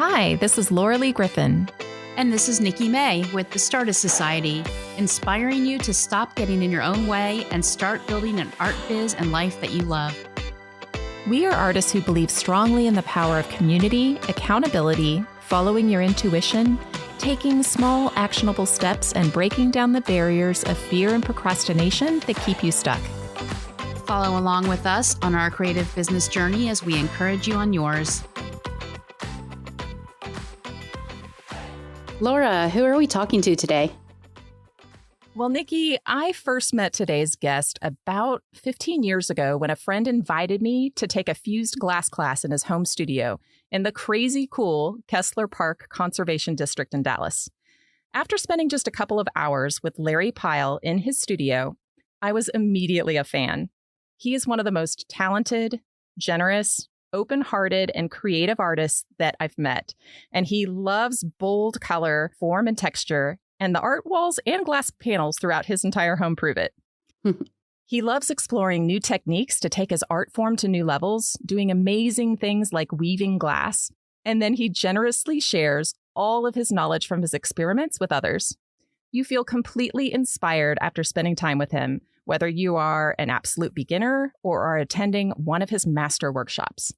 Hi, this is Laura Lee Griffin. And this is Nikki May with the Startist Society, inspiring you to stop getting in your own way and start building an art biz and life that you love. We are artists who believe strongly in the power of community, accountability, following your intuition, taking small, actionable steps, and breaking down the barriers of fear and procrastination that keep you stuck. Follow along with us on our creative business journey as we encourage you on yours. Laura, who are we talking to today? Well, Nikki, I first met today's guest about 15 years ago when a friend invited me to take a fused glass class in his home studio in the crazy cool Kessler Park Conservation District in Dallas. After spending just a couple of hours with Larry Pyle in his studio, I was immediately a fan. He is one of the most talented, generous, open-hearted, and creative artists that I've met. And he loves bold color, form, and texture, and the art walls and glass panels throughout his entire home prove it. He loves exploring new techniques to take his art form to new levels, doing amazing things like weaving glass. And then he generously shares all of his knowledge from his experiments with others. You feel completely inspired after spending time with him, whether you are an absolute beginner or are attending one of his master workshops.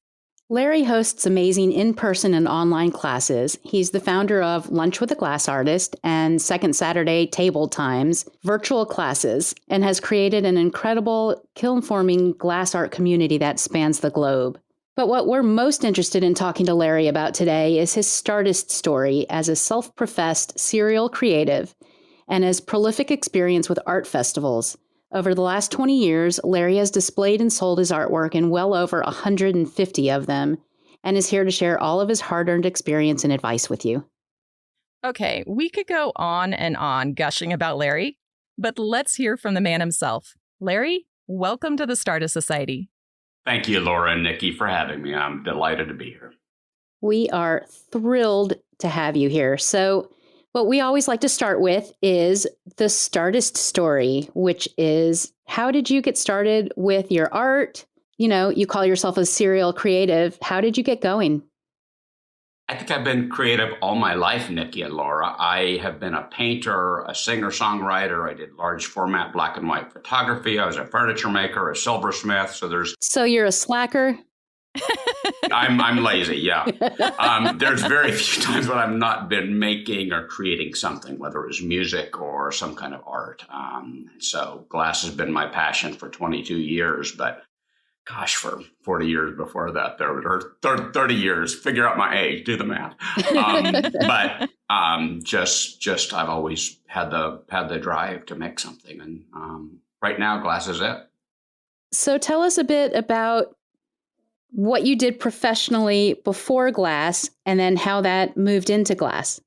Larry hosts amazing in-person and online classes. He's the founder of Lunch with a Glass Artist and Second Saturday Table Times virtual classes, and has created an incredible kiln-forming glass art community that spans the globe. But what we're most interested in talking to Larry about today is his Startist story as a self-professed serial creative and his prolific experience with art festivals. Over the last 20 years, Larry has displayed and sold his artwork in well over 150 of them, and is here to share all of his hard-earned experience and advice with you. Okay, we could go on and on gushing about Larry, but let's hear from the man himself. Larry, welcome to the Startist Society. Thank you, Laura and Nikki, for having me. I'm delighted to be here. We are thrilled to have you here. So, what we always like to start with is the Startist story, which is, how did you get started with your art? You know, you call yourself a serial creative. How did you get going? I think I've been creative all my life, Nikki and Laura. I have been a painter, a singer-songwriter. I did large format black and white photography. I was a furniture maker, a silversmith. So you're a slacker? I'm lazy, yeah. There's very few times when I've not been making or creating something, whether it was music or some kind of art. So glass has been my passion for 22 years, but gosh, for 40 years before that, or 30 years, figure out my age, do the math. Just I've always had the drive to make something. And right now, glass is it. So tell us a bit about what you did professionally before glass, and then how that moved into glass.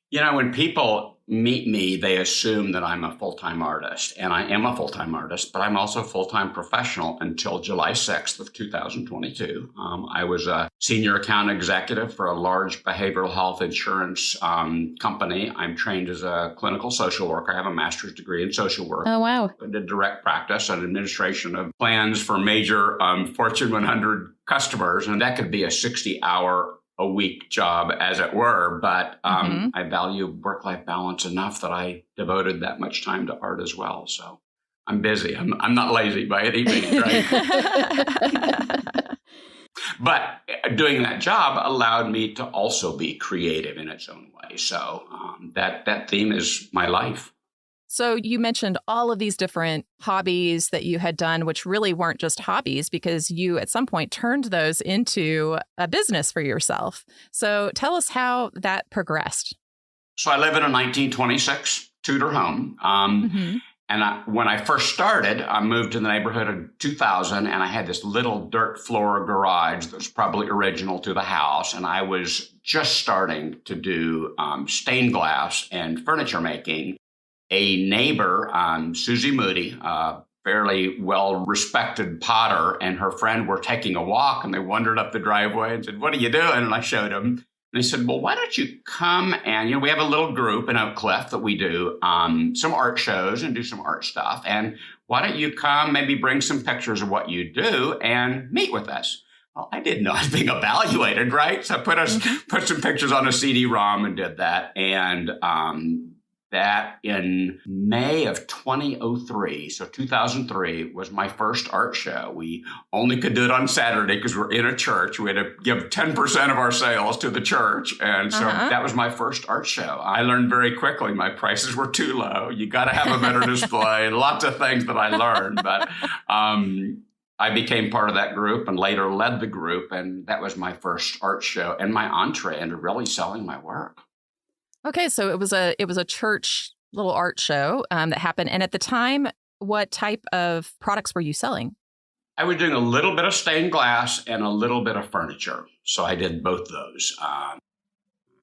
You know, when people meet me, they assume that I'm a full-time artist, and I am a full-time artist, but I'm also a full-time professional until July 6th of 2022. I was a senior account executive for a large behavioral health insurance company. I'm trained as a clinical social worker. I have a master's degree in social work. Oh, wow. I did direct practice and administration of plans for major Fortune 100 customers, and that could be a 60-hour a week job, as it were, but I value work-life balance enough that I devoted that much time to art as well. So I'm busy. I'm not lazy by any means, right? But doing that job allowed me to also be creative in its own way. So that theme is my life. So you mentioned all of these different hobbies that you had done, which really weren't just hobbies, because you at some point turned those into a business for yourself. So tell us how that progressed. So I live in a 1926 Tudor home. When I first started, I moved to the neighborhood in 2000, and I had this little dirt floor garage that was probably original to the house. And I was just starting to do stained glass and furniture making. A neighbor, Susie Moody, a fairly well-respected potter, and her friend were taking a walk, and they wandered up the driveway and said, "What are you doing?" And I showed them. And they said, "Well, why don't you come and, we have a little group in Oak Cliff that we do some art shows and do some art stuff. And why don't you come, maybe bring some pictures of what you do and meet with us?" Well, I didn't know I was being evaluated, right? So I put some pictures on a CD-ROM and did that. And that in May of 2003, so 2003, was my first art show. We only could do it on Saturday because we're in a church. We had to give 10% of our sales to the church. And so that was my first art show. I learned very quickly my prices were too low. You got to have a better display, lots of things that I learned. But I became part of that group and later led the group. And that was my first art show and my entree into really selling my work. Okay, so it was a church little art show that happened. And at the time, what type of products were you selling? I was doing a little bit of stained glass and a little bit of furniture. So I did both those.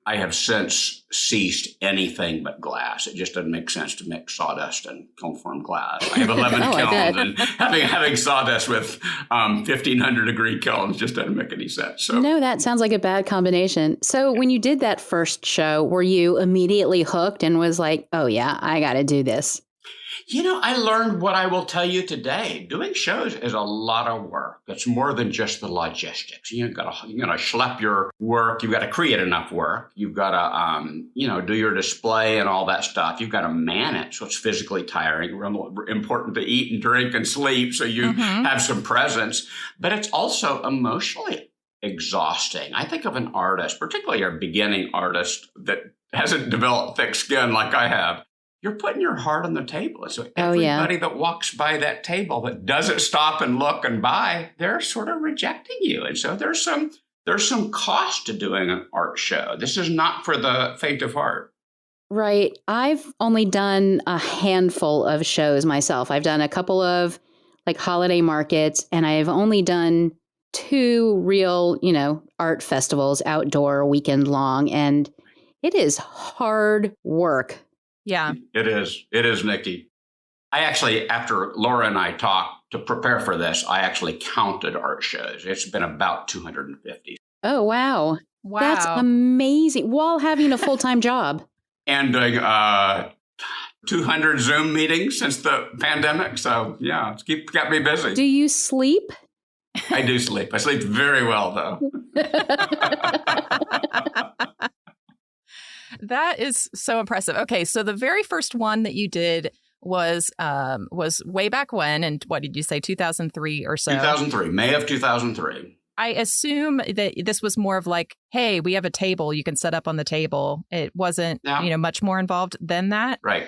I have since ceased anything but glass. It just doesn't make sense to mix sawdust and kiln-form glass. I have 11 kilns, and having sawdust with 1,500 degree kilns just doesn't make any sense. So. No, that sounds like a bad combination. So when you did that first show, were you immediately hooked and was like, oh yeah, I got to do this? You know, I learned what I will tell you today. Doing shows is a lot of work. It's more than just the logistics. You're gonna schlep your work. You've got to create enough work. You've got to, do your display and all that stuff. You've got to man it, so it's physically tiring. Important to eat and drink and sleep, so you have some presence. But it's also emotionally exhausting. I think of an artist, particularly a beginning artist that hasn't developed thick skin like I have. You're putting your heart on the table. So everybody that walks by that table that doesn't stop and look and buy, they're sort of rejecting you. And so there's some cost to doing an art show. This is not for the faint of heart. Right. I've only done a handful of shows myself. I've done a couple of like holiday markets, and I've only done 2 real, art festivals, outdoor, weekend long. And it is hard work. Yeah. It is, Nikki. I actually, after Laura and I talked to prepare for this, I actually counted art shows. It's been about 250. Oh, wow. That's amazing. While having a full-time job. And doing 200 Zoom meetings since the pandemic. So, yeah, it's kept me busy. Do you sleep? I do sleep. I sleep very well, though. That is so impressive. Okay, so the very first one that you did was way back when, and what did you say, 2003 or so? 2003, May of 2003. I assume that this was more of like, hey, we have a table you can set up on the table. It wasn't, much more involved than that. Right.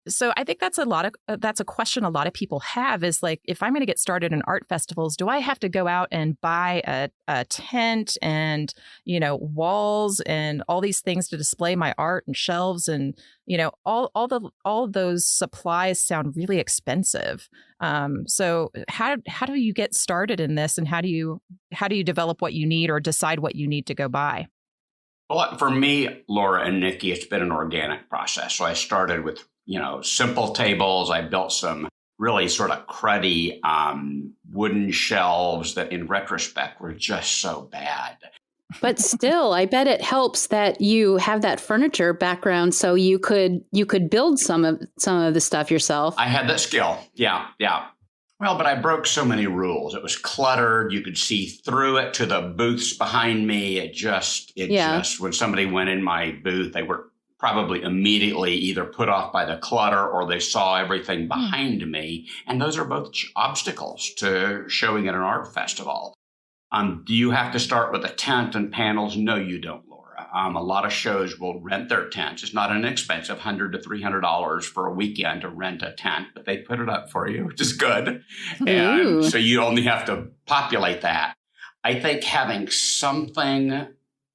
So I think that's a question a lot of people have is like, if I'm going to get started in art festivals, do I have to go out and buy a tent and, walls and all these things to display my art and shelves and, all those supplies sound really expensive. So how do you get started in this, and how do you develop what you need or decide what you need to go buy? Well, for me, Laura and Nikki, it's been an organic process. So I started with, simple tables. I built some really sort of cruddy wooden shelves that in retrospect were just so bad. But still, I bet it helps that you have that furniture background, so you could build some of the stuff yourself. I had that skill. Yeah. Well, but I broke so many rules. It was cluttered. You could see through it to the booths behind me. It just when somebody went in my booth, they were probably immediately either put off by the clutter or they saw everything behind me. And those are both obstacles to showing at an art festival. Do you have to start with a tent and panels? No, you don't, Laura. A lot of shows will rent their tents. It's not inexpensive, $100 to $300 for a weekend to rent a tent, but they put it up for you, which is good. And so you only have to populate that. I think having something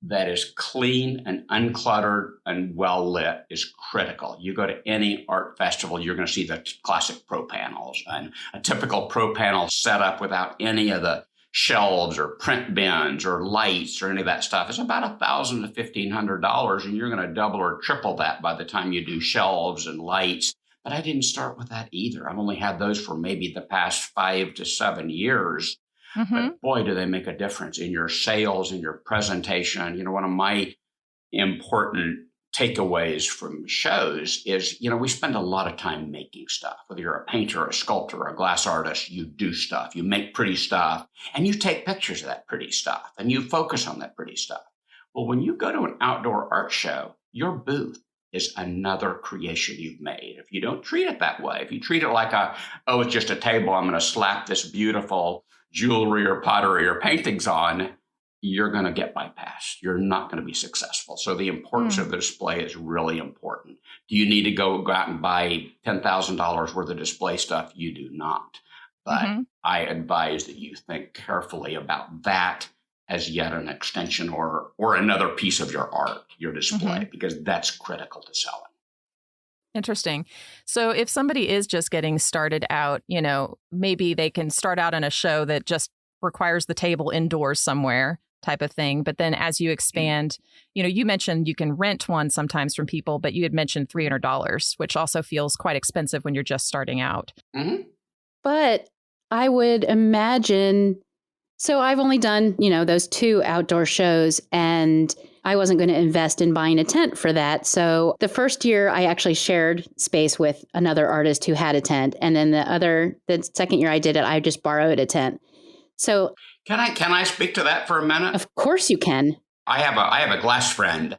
that is clean and uncluttered and well lit is critical. You go to any art festival, you're going to see the classic pro panels, and a typical pro panel set up without any of the shelves or print bins or lights or any of that stuff is about $1,000 to $1,500, and you're going to double or triple that by the time you do shelves and lights. But I didn't start with that either. I've only had those for maybe the past 5 to 7 years. But boy, do they make a difference in your sales and your presentation. One of my important takeaways from shows is, we spend a lot of time making stuff. Whether you're a painter, a sculptor, a glass artist, you do stuff, you make pretty stuff, and you take pictures of that pretty stuff, and you focus on that pretty stuff. Well, when you go to an outdoor art show, your booth is another creation you've made. If you don't treat it that way, if you treat it like it's just a table, I'm going to slap this beautiful jewelry or pottery or paintings on, you're going to get bypassed. You're not going to be successful. So the importance of the display is really important. Do you need to go out and buy $10,000 worth of display stuff? You do not. But I advise that you think carefully about that as yet an extension or another piece of your art, your display, because that's critical to selling. Interesting. So if somebody is just getting started out, maybe they can start out in a show that just requires the table indoors somewhere type of thing. But then as you expand, you mentioned you can rent one sometimes from people, but you had mentioned $300, which also feels quite expensive when you're just starting out. But I would imagine, so I've only done, those 2 outdoor shows, and I wasn't going to invest in buying a tent for that. So the first year I actually shared space with another artist who had a tent. And then the second year I did it, I just borrowed a tent. So can I speak to that for a minute? Of course you can. I have a glass friend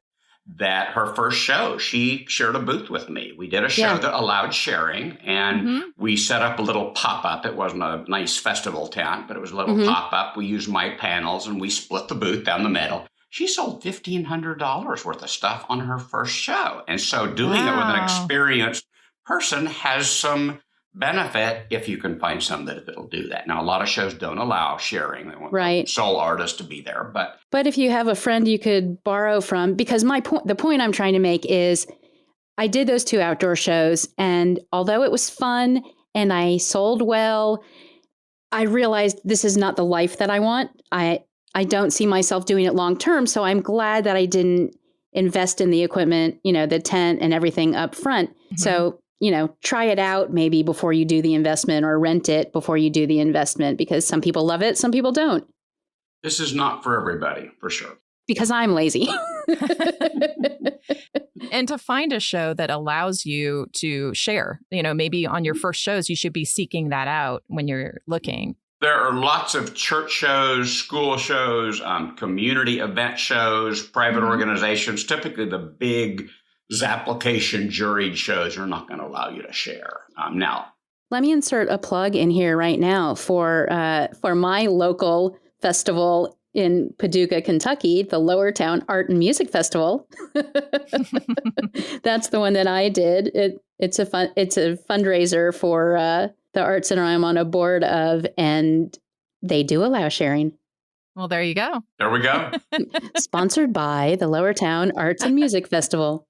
that her first show, she shared a booth with me. We did a show that allowed sharing, and we set up a little pop-up. It wasn't a nice festival tent, but it was a little pop-up. We used my panels, and we split the booth down the middle. She sold $1,500 worth of stuff on her first show. And so doing it with an experienced person has some benefit if you can find some that'll do that. Now, a lot of shows don't allow sharing. They want the sole artist to be there. But if you have a friend you could borrow from, because the point I'm trying to make is I did those 2 outdoor shows, and although it was fun and I sold well, I realized this is not the life that I want. I don't see myself doing it long term. So I'm glad that I didn't invest in the equipment, the tent and everything up front. So try it out maybe before you do the investment, or rent it before you do the investment, because some people love it, some people don't. This is not for everybody, for sure. Because I'm lazy. And to find a show that allows you to share, maybe on your first shows, you should be seeking that out when you're looking. There are lots of church shows, school shows, community event shows, private organizations. Typically, the big Zapplication juried shows are not going to allow you to share. Now, let me insert a plug in here right now for my local festival in Paducah, Kentucky, the Lowertown Art and Music Festival. That's the one that I did. It's a fundraiser for the art center I'm on a board of, and they do allow sharing. Well, there you go. There we go. Sponsored by the Lowertown Arts and Music Festival.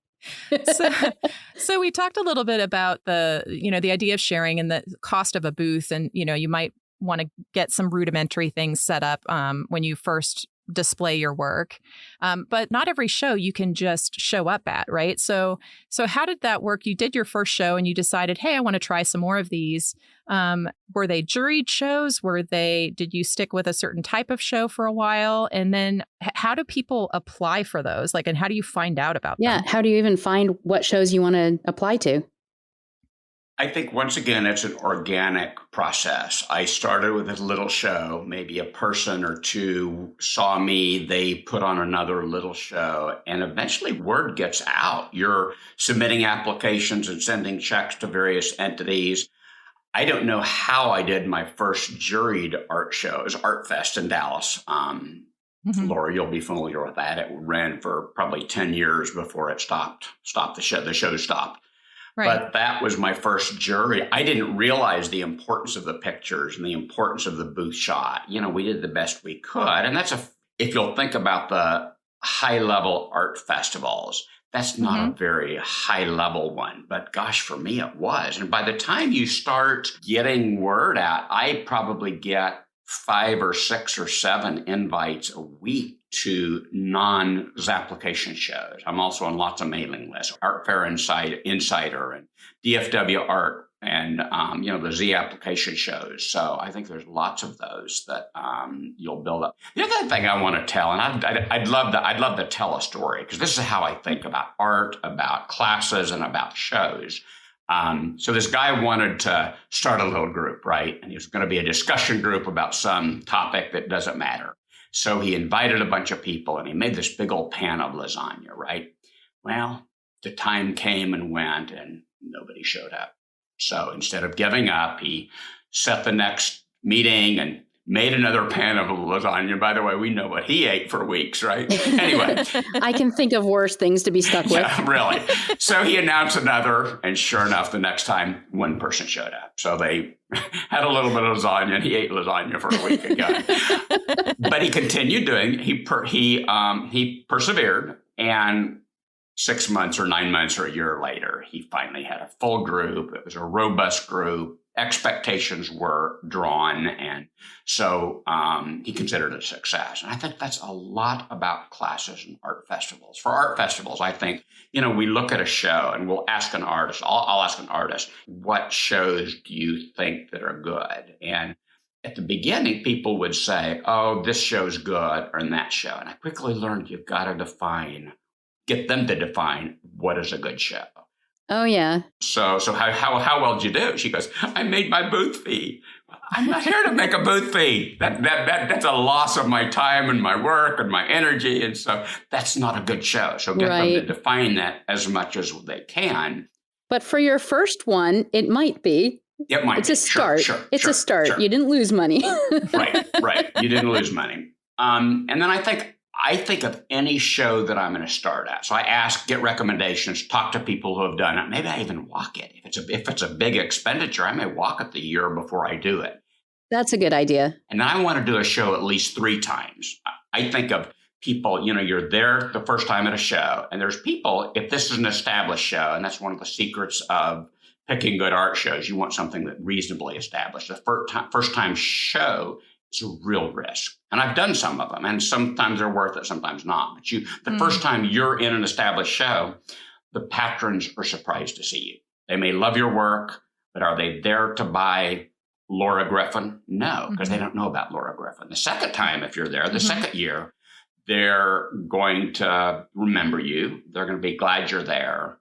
So we talked a little bit about the idea of sharing and the cost of a booth, and you might want to get some rudimentary things set up when you first display your work. But not every show you can just show up at, right? So how did that work? You did your first show and you decided, hey, I want to try some more of these. Were they juried shows? Did you stick with a certain type of show for a while? And then how do people apply for those? And how do you find out about them? Yeah. How do you even find what shows you want to apply to? I think, once again, it's an organic process. I started with a little show. Maybe a person or two saw me. They put on another little show. And eventually word gets out. You're submitting applications and sending checks to various entities. I don't know how I did my first juried art show. It was Art Fest in Dallas. Laura, you'll be familiar with that. It ran for probably 10 years before it stopped. The show stopped. Right. But that was my first jury. I didn't realize the importance of the pictures and the importance of the booth shot. We did the best we could. And if you'll think about the high level art festivals, that's not a very high level one. But gosh, for me, it was. And by the time you start getting word out, I probably get 5 or 6 or 7 invites a week to non-Zapplication shows. I'm also on lots of mailing lists, Art Fair Insider and DFW Art and the Z application shows. So I think there's lots of those that you'll build up. The other thing I want to tell, and I'd love to tell a story, because this is how I think about art, about classes, and about shows. So this guy wanted to start a little group, right? And he was going to be a discussion group about some topic that doesn't matter. So he invited a bunch of people, and he made this big old pan of lasagna, right? Well, the time came and went, and nobody showed up. So instead of giving up, he set the next meeting and made another pan of lasagna. By the way, we know what he ate for weeks, right? Anyway. I can think of worse things to be stuck with. Yeah, really. So he announced another, and sure enough, the next time, one person showed up. So they had a little bit of lasagna, and he ate lasagna for a week again. But he continued doing, he persevered, and 6 months or 9 months or a year later, he finally had a full group. It was a robust group. Expectations were drawn. And so he considered it a success. And I think that's a lot about classes and art festivals. For art festivals, I think, we look at a show and we'll ask an artist, I'll ask an artist, what shows do you think that are good? And at the beginning, people would say, oh, this show's good, or that show. And I quickly learned you've got to get them to define what is a good show. Oh, yeah. So how well did you do? She goes, I made my booth fee. I'm not here to make a booth fee. That's a loss of my time and my work and my energy. And so that's not a good show. So get them to define that as much as they can. But for your first one, it might be. It might It's a start. It's a start. Sure. You didn't lose money. Right. You didn't lose money. And then I think of any show that I'm going to start at. So I get recommendations, talk to people who have done it. Maybe I even walk it. If it's a big expenditure, I may walk it the year before I do it. That's a good idea. And then I want to do a show at least 3 times. I think of people, you're there the first time at a show, and there's people, if this is an established show, and that's one of the secrets of picking good art shows, you want something that reasonably established. The first time show, it's a real risk. And I've done some of them, and sometimes they're worth it, sometimes not. But the first time you're in an established show, the patrons are surprised to see you. They may love your work, but are they there to buy Laura Griffin? No, because they don't know about Laura Griffin. The second time, if you're there, the second year, they're going to remember you. They're going to be glad you're there.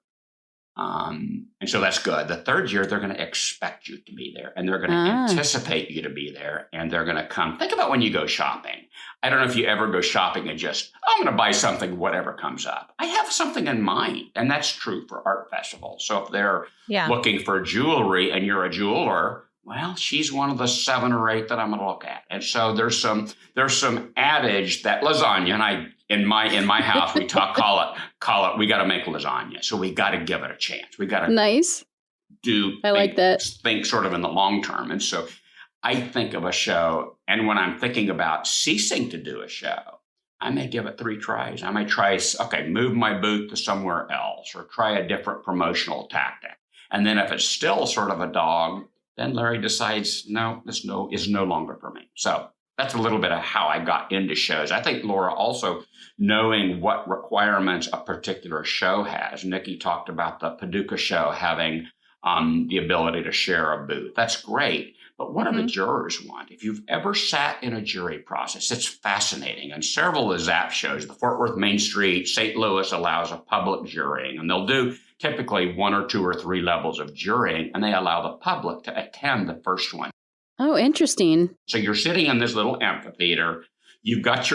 And so that's good. The third year, they're going to expect you to be there, and they're going to anticipate you to be there, and they're going to come. Think about when you go shopping. I don't know if you ever go shopping and just, I'm going to buy something, whatever comes up. I have something in mind, and that's true for art festivals. So if they're looking for jewelry and you're a jeweler, well, she's one of the 7 or 8 that I'm going to look at. And so there's some adage that lasagna, and in my house we call it we got to make lasagna. So we got to give it a chance. We got to think sort of in the long term. And so I think of a show, and when I'm thinking about ceasing to do a show, I may give it 3 tries. I may try, move my booth to somewhere else, or try a different promotional tactic. And then if it's still sort of a dog, then Larry decides, no, this is no longer for me. So that's a little bit of how I got into shows. I think Laura also knowing what requirements a particular show has. Nikki talked about the Paducah show having the ability to share a booth. That's great. But what do the jurors want? If you've ever sat in a jury process, it's fascinating. And several of the ZAP shows, the Fort Worth Main Street, St. Louis allows a public jurying, and they'll do typically 1 or 2 or 3 levels of jurying, and they allow the public to attend the first one. Oh, interesting. So you're sitting in this little amphitheater. You've got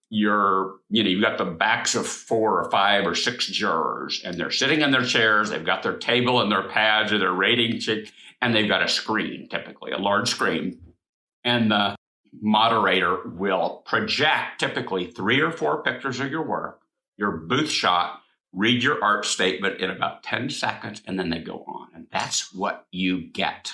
you've got the backs of 4 or 5 or 6 jurors, and they're sitting in their chairs. They've got their table and their pads or their rating sheet, and they've got a screen, typically a large screen. And the moderator will project typically 3 or 4 pictures of your work, your booth shot, read your art statement in about 10 seconds, and then they go on. And that's what you get.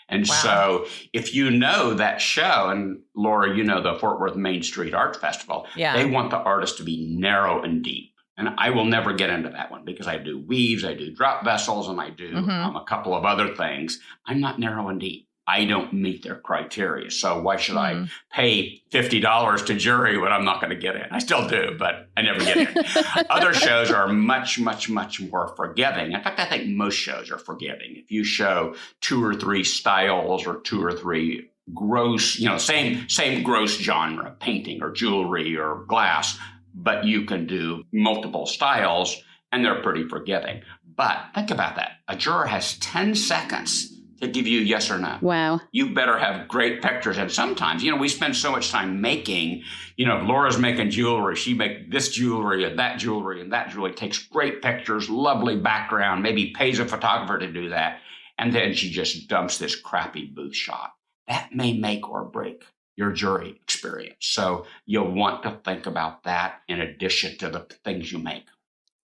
And so if you know that show, and Laura, the Fort Worth Main Street Art Festival, they want the artist to be narrow and deep. And I will never get into that one because I do weaves, I do drop vessels, and I do a couple of other things. I'm not narrow and deep. I don't meet their criteria. So why should I pay $50 to jury when I'm not going to get in? I still do, but I never get in. Other shows are much, much, much more forgiving. In fact, I think most shows are forgiving. If you show 2 or 3 styles or 2 or 3 gross, same gross genre, painting or jewelry or glass, but you can do multiple styles and they're pretty forgiving. But think about that. A juror has 10 seconds to give you yes or no. Wow. You better have great pictures. And sometimes, we spend so much time making, if Laura's making jewelry, she make this jewelry and that jewelry and that jewelry, takes great pictures, lovely background, maybe pays a photographer to do that. And then she just dumps this crappy booth shot. That may make or break your jury experience. So you'll want to think about that in addition to the things you make.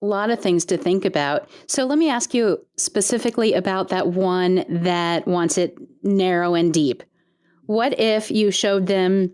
A lot of things to think about. So let me ask you specifically about that one that wants it narrow and deep. What if you showed them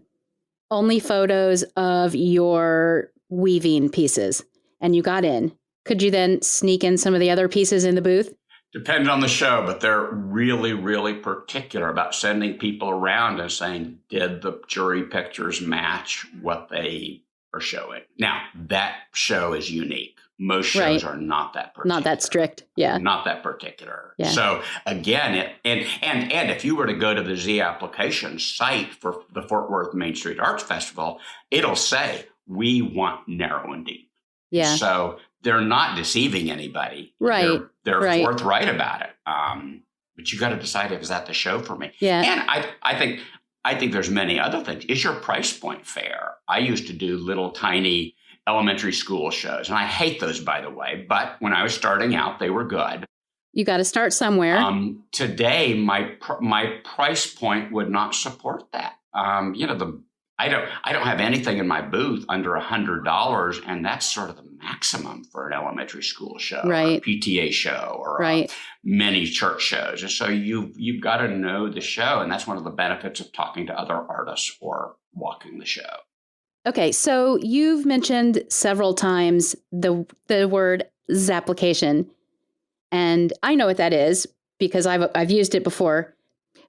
only photos of your weaving pieces and you got in? Could you then sneak in some of the other pieces in the booth? Depends on the show, but they're really, really particular about sending people around and saying, did the jury pictures match what they are showing? Now, that show is unique. Most shows are not that particular. Not that strict. Yeah. Not that particular. Yeah. So again, and if you were to go to the Z Application site for the Fort Worth Main Street Arts Festival, it'll say, we want narrow and deep. Yeah. So they're not deceiving anybody. Right. They're forthright about it. But you got to decide if is that the show for me. Yeah. And I think there's many other things. Is your price point fair? I used to do little tiny elementary school shows, and I hate those, by the way. But when I was starting out, they were good. You got to start somewhere. Today, my price point would not support that. I don't have anything in my booth under $100, and that's sort of the maximum for an elementary school show, right? Or a PTA show, or many church shows. And so you've got to know the show, and that's one of the benefits of talking to other artists or walking the show. Okay, so you've mentioned several times the word Zapplication, and I know what that is because I've used it before,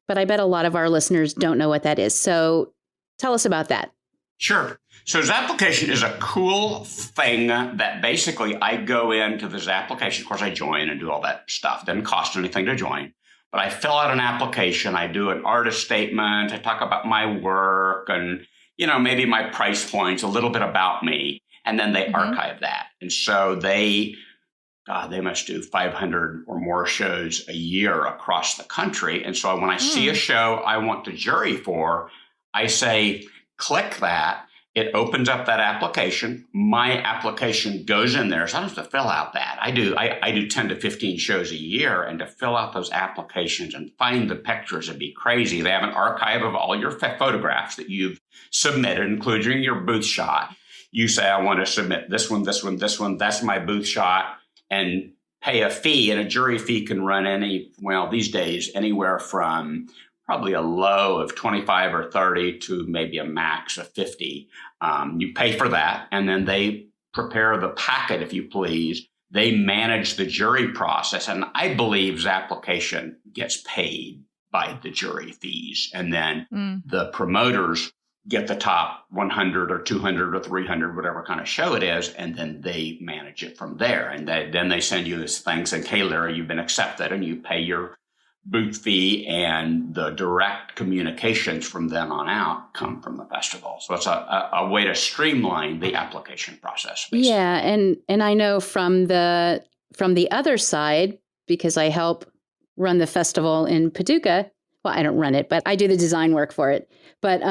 but I bet a lot of our listeners don't know what that is. So tell us about that. Sure. So Zapplication is a cool thing that basically I go into the Zapplication. Of course, I join and do all that stuff. Doesn't cost anything to join. But I fill out an application. I do an artist statement. I talk about my work and, maybe my price points, a little bit about me. And then they archive that. And so they must do 500 or more shows a year across the country. And so when I see a show I want to jury for, I say, click that. It opens up that application. My application goes in there. So I don't have to fill out that. I do 10 to 15 shows a year. And to fill out those applications and find the pictures would be crazy. They have an archive of all your photographs that you've submitted, including your booth shot. You say, I want to submit this one, this one, this one. That's my booth shot. And pay a fee. And a jury fee can run these days, anywhere from probably a low of 25 or 30 to maybe a max of 50. You pay for that, and then they prepare the packet, if you please. They manage the jury process, and I believe Zapplication gets paid by the jury fees, and then the promoters get the top 100 or 200 or 300, whatever kind of show it is, and then they manage it from there. And then they send you this thing saying, hey, Larry, you've been accepted, and you pay your booth fee, and the direct communications from then on out come from the festival. So it's a way to streamline the application process. Basically. Yeah, and I know from the other side, because I help run the festival in Paducah. Well, I don't run it, but I do the design work for it. But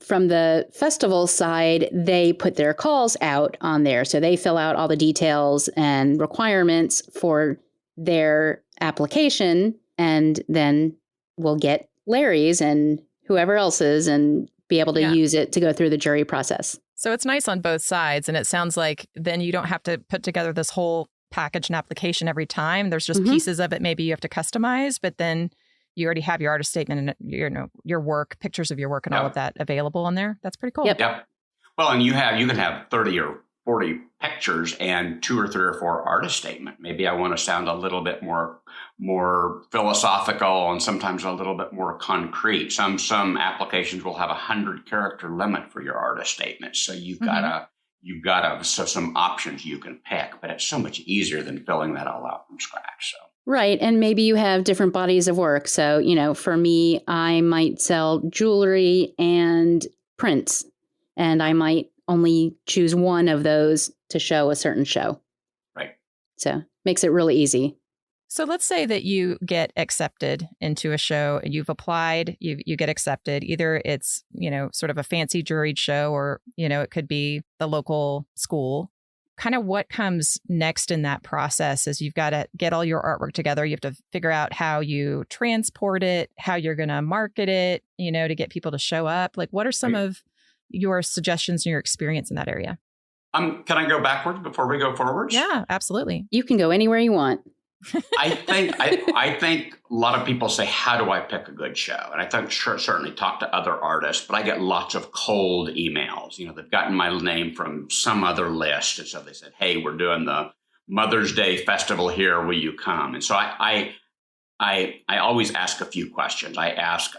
from the festival side, they put their calls out on there. So they fill out all the details and requirements for their application, and then we'll get Larry's and whoever else's and be able to use it to go through the jury process. So it's nice on both sides. And it sounds like then you don't have to put together this whole package and application every time. There's just pieces of it maybe you have to customize, but then you already have your artist statement and your work, pictures of your work and all of that available on there. That's pretty cool. Yep. Well, and you can have 30 or 40 pictures and 2 or 3 or 4 artist statement. Maybe I want to sound a little bit more philosophical and sometimes a little bit more concrete. Some applications will have 100 character limit for your artist statement. So you've got some options you can pick, but it's so much easier than filling that all out from scratch. So. Right. And maybe you have different bodies of work. So, for me, I might sell jewelry and prints, and I might only choose one of those to show a certain show. Right. So makes it really easy. So let's say that you get accepted into a show and you've applied, you get accepted. Either it's, sort of a fancy juried show or, it could be the local school. Kind of what comes next in that process is you've got to get all your artwork together. You have to figure out how you transport it, how you're going to market it, to get people to show up. Like, what are some of your suggestions and your experience in that area? Can I go backwards before we go forwards? Yeah, absolutely. You can go anywhere you want. I think a lot of people say, how do I pick a good show? And I think certainly talk to other artists, but I get lots of cold emails. They've gotten my name from some other list. And so they said, hey, we're doing the Mother's Day festival here. Will you come? And so I always ask a few questions. I ask,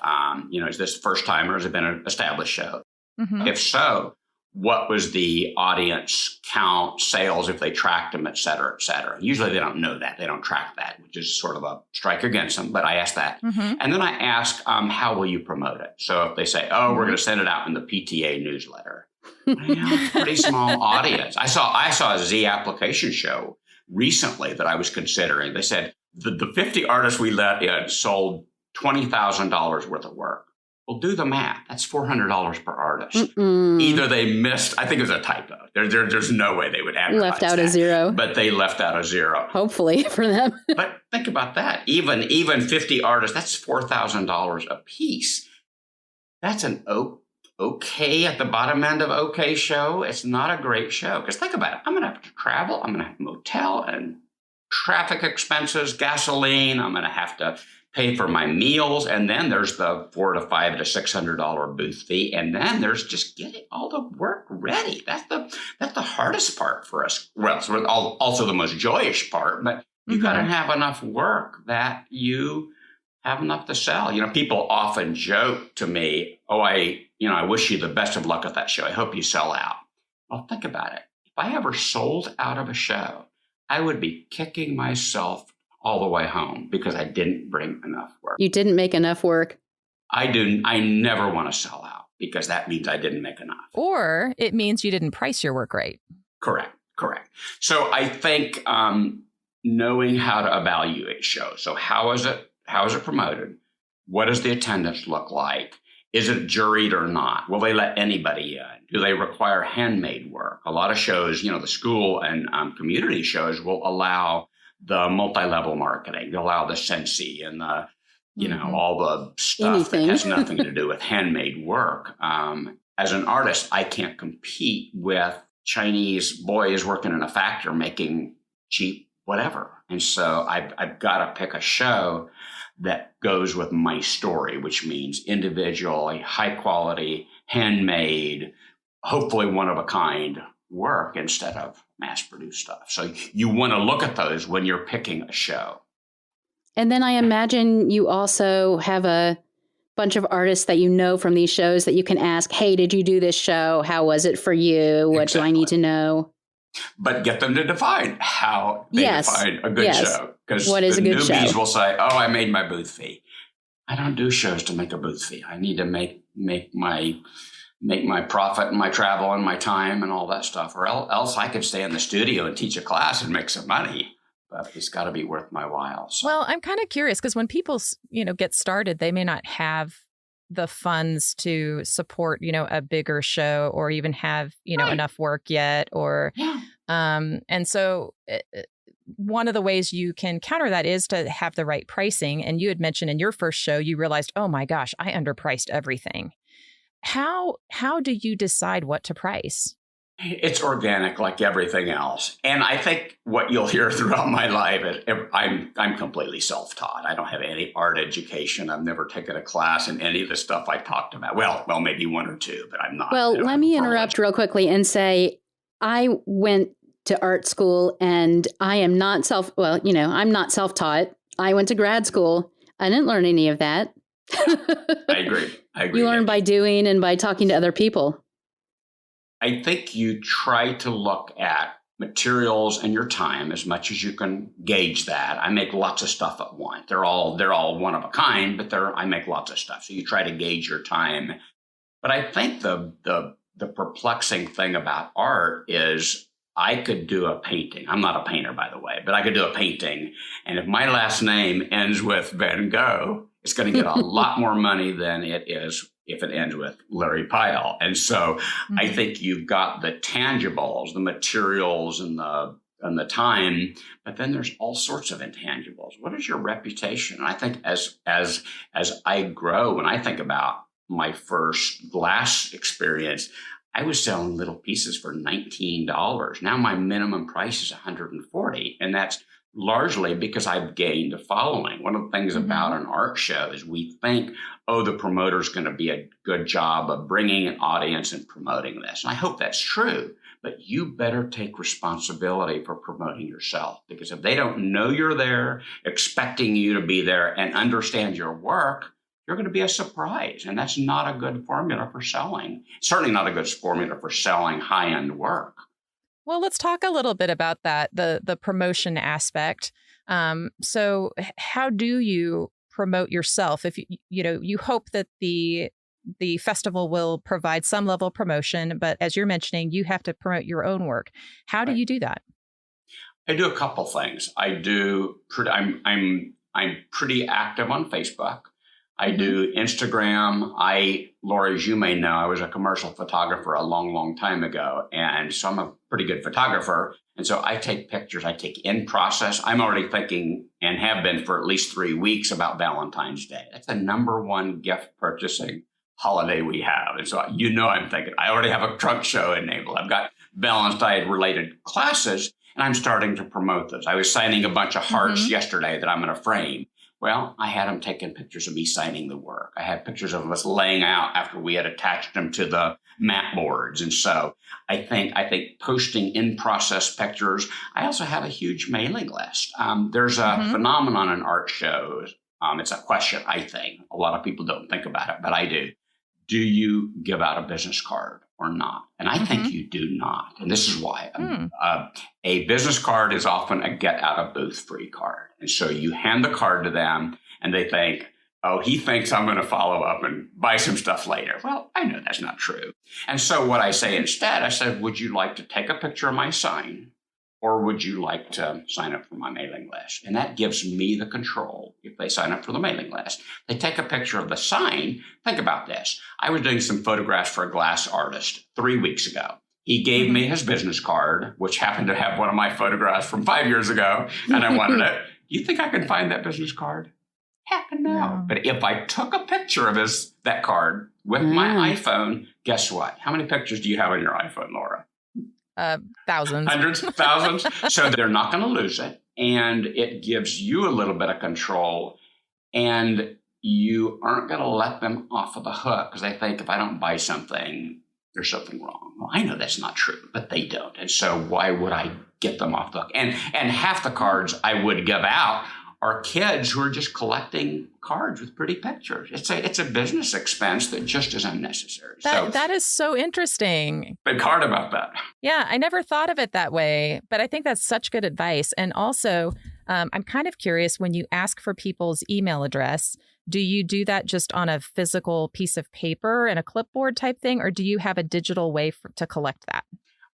is this first time or has it been an established show? Mm-hmm. If so, what was the audience count, sales, if they tracked them, et cetera, et cetera. Usually they don't know that. They don't track that, which is sort of a strike against them. But I ask that. Mm-hmm. And then I ask, how will you promote it? So if they say, we're going to send it out in the PTA newsletter. Pretty small audience. I saw a Z application show recently that I was considering. They said the 50 artists we let in sold $20,000 worth of work. Well, do the math. That's $400 per artist. Mm-mm. Either they missed, I think it was a typo. There's no way they would advertise left out that, a zero. But they left out a zero. Hopefully for them. But think about that. Even 50 artists, that's $4,000 a piece. That's an okay at the bottom end of okay show. It's not a great show. Because think about it. I'm going to have to travel. I'm going to have a motel and traffic expenses, gasoline. I'm going to have to pay for my meals, and then there's the $400 to $500 to $600 booth fee, and then there's just getting all the work ready. That's the hardest part for us. Well, it's also the most joyous part, but you got to have enough work that you have enough to sell. People often joke to me, I wish you the best of luck at that show. I hope you sell out. Well, think about it. If I ever sold out of a show, I would be kicking myself all the way home because I didn't bring enough work. You didn't make enough work. I never want to sell out because that means I didn't make enough. Or it means you didn't price your work right. Correct. So I think knowing how to evaluate shows. So how is it promoted? What does the attendance look like? Is it juried or not? Will they let anybody in? Do they require handmade work? A lot of shows, the school and community shows will allow the multi-level marketing, they allow the Sensi and the, all the stuff Anything. That has nothing to do with handmade work. As an artist, I can't compete with Chinese boys working in a factory making cheap whatever. And so I've got to pick a show that goes with my story, which means individual, high quality, handmade, hopefully one of a kind work instead of mass-produced stuff. So you want to look at those when you're picking a show. And then I imagine you also have a bunch of artists that from these shows that you can ask, hey, did you do this show? How was it for you? What do I need to know? But get them to define how they define a good show. Because what is a good show? Newbies will say, I made my booth fee. I don't do shows to make a booth fee. I need to make my profit and my travel and my time and all that stuff, or else I could stay in the studio and teach a class and make some money. But it's got to be worth my while. So. Well, I'm kind of curious because when people, get started, they may not have the funds to support, a bigger show or even have, enough work yet. And so one of the ways you can counter that is to have the right pricing. And you had mentioned in your first show, you realized, oh my gosh, I underpriced everything. How do you decide what to price? It's organic like everything else. And I think what you'll hear throughout my life is I'm completely self-taught. I don't have any art education. I've never taken a class in any of the stuff I talked about. Well, maybe one or two, but I'm not. Well, let me interrupt real quickly and say, I went to art school and I am not I'm not self-taught. I went to grad school. I didn't learn any of that. I agree. You learn by doing and by talking to other people. I think you try to look at materials and your time as much as you can gauge that. I make lots of stuff at once. They're all one of a kind, but I make lots of stuff. So you try to gauge your time. But I think the perplexing thing about art is I could do a painting. I'm not a painter, by the way, but I could do a painting. And if my last name ends with Van Gogh, it's going to get a lot more money than it is if it ends with Larry Pyle. And so I think you've got the tangibles, the materials and the time, but then there's all sorts of intangibles. What is your reputation? And I think as I grow, when I think about my first glass experience, I was selling little pieces for $19. Now my minimum price is $140, and that's largely because I've gained a following. One of the things about an art show is we think, the promoter's going to be a good job of bringing an audience and promoting this. And I hope that's true, but you better take responsibility for promoting yourself, because if they don't know you're there, expecting you to be there and understand your work, you're going to be a surprise. And that's not a good formula for selling. Certainly not a good formula for selling high-end work. Well, let's talk a little bit about that, the promotion aspect. So how do you promote yourself? If you hope that the festival will provide some level of promotion, but as you're mentioning, you have to promote your own work. How do you do that? I do a couple things. I'm pretty active on Facebook. I do Instagram. Lori, as you may know, I was a commercial photographer a long, long time ago. And so I'm a pretty good photographer. And so I take pictures. I take in process. I'm already thinking, and have been for at least 3 weeks, about Valentine's Day. That's the number one gift purchasing holiday we have. And so, I'm thinking, I already have a trunk show enabled. I've got Valentine's related classes, and I'm starting to promote those. I was signing a bunch of hearts yesterday that I'm going to frame. Well, I had them taking pictures of me signing the work. I had pictures of us laying out after we had attached them to the mat boards. And so I think posting in-process pictures. I also have a huge mailing list. There's a phenomenon in art shows. It's a question, I think. A lot of people don't think about it, but I do. Do you give out a business card or not? And I think you do not. And this is why. A business card is often a get-out-of-booth-free card. And so you hand the card to them, and they think, he thinks I'm going to follow up and buy some stuff later. Well, I know that's not true. And so what I say instead, I said, would you like to take a picture of my sign, or would you like to sign up for my mailing list? And that gives me the control if they sign up for the mailing list. They take a picture of the sign. Think about this. I was doing some photographs for a glass artist 3 weeks ago. He gave me his business card, which happened to have one of my photographs from 5 years ago, and I wanted it. Do you think I can find that business card? Heck no. But if I took a picture of that card with my iPhone, guess what? How many pictures do you have on your iPhone, Laura? Thousands. Hundreds, thousands. So they're not going to lose it. And it gives you a little bit of control. And you aren't going to let them off of the hook because they think if I don't buy something, there's something wrong. Well, I know that's not true, but they don't. And so why would I get them off the hook? And half the cards I would give out are kids who are just collecting cards with pretty pictures. It's a business expense that just is unnecessary. That is so interesting. Think hard about that. Yeah, I never thought of it that way, but I think that's such good advice. And also, I'm kind of curious, when you ask for people's email address, do you do that just on a physical piece of paper and a clipboard type thing, or do you have a digital way to collect that?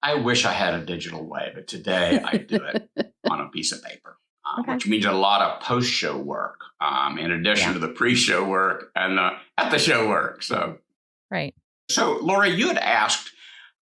I wish I had a digital way, but today I do it on a piece of paper. Which means a lot of post-show work, in addition to the pre-show work and the at-the-show work. So Lori, you had asked,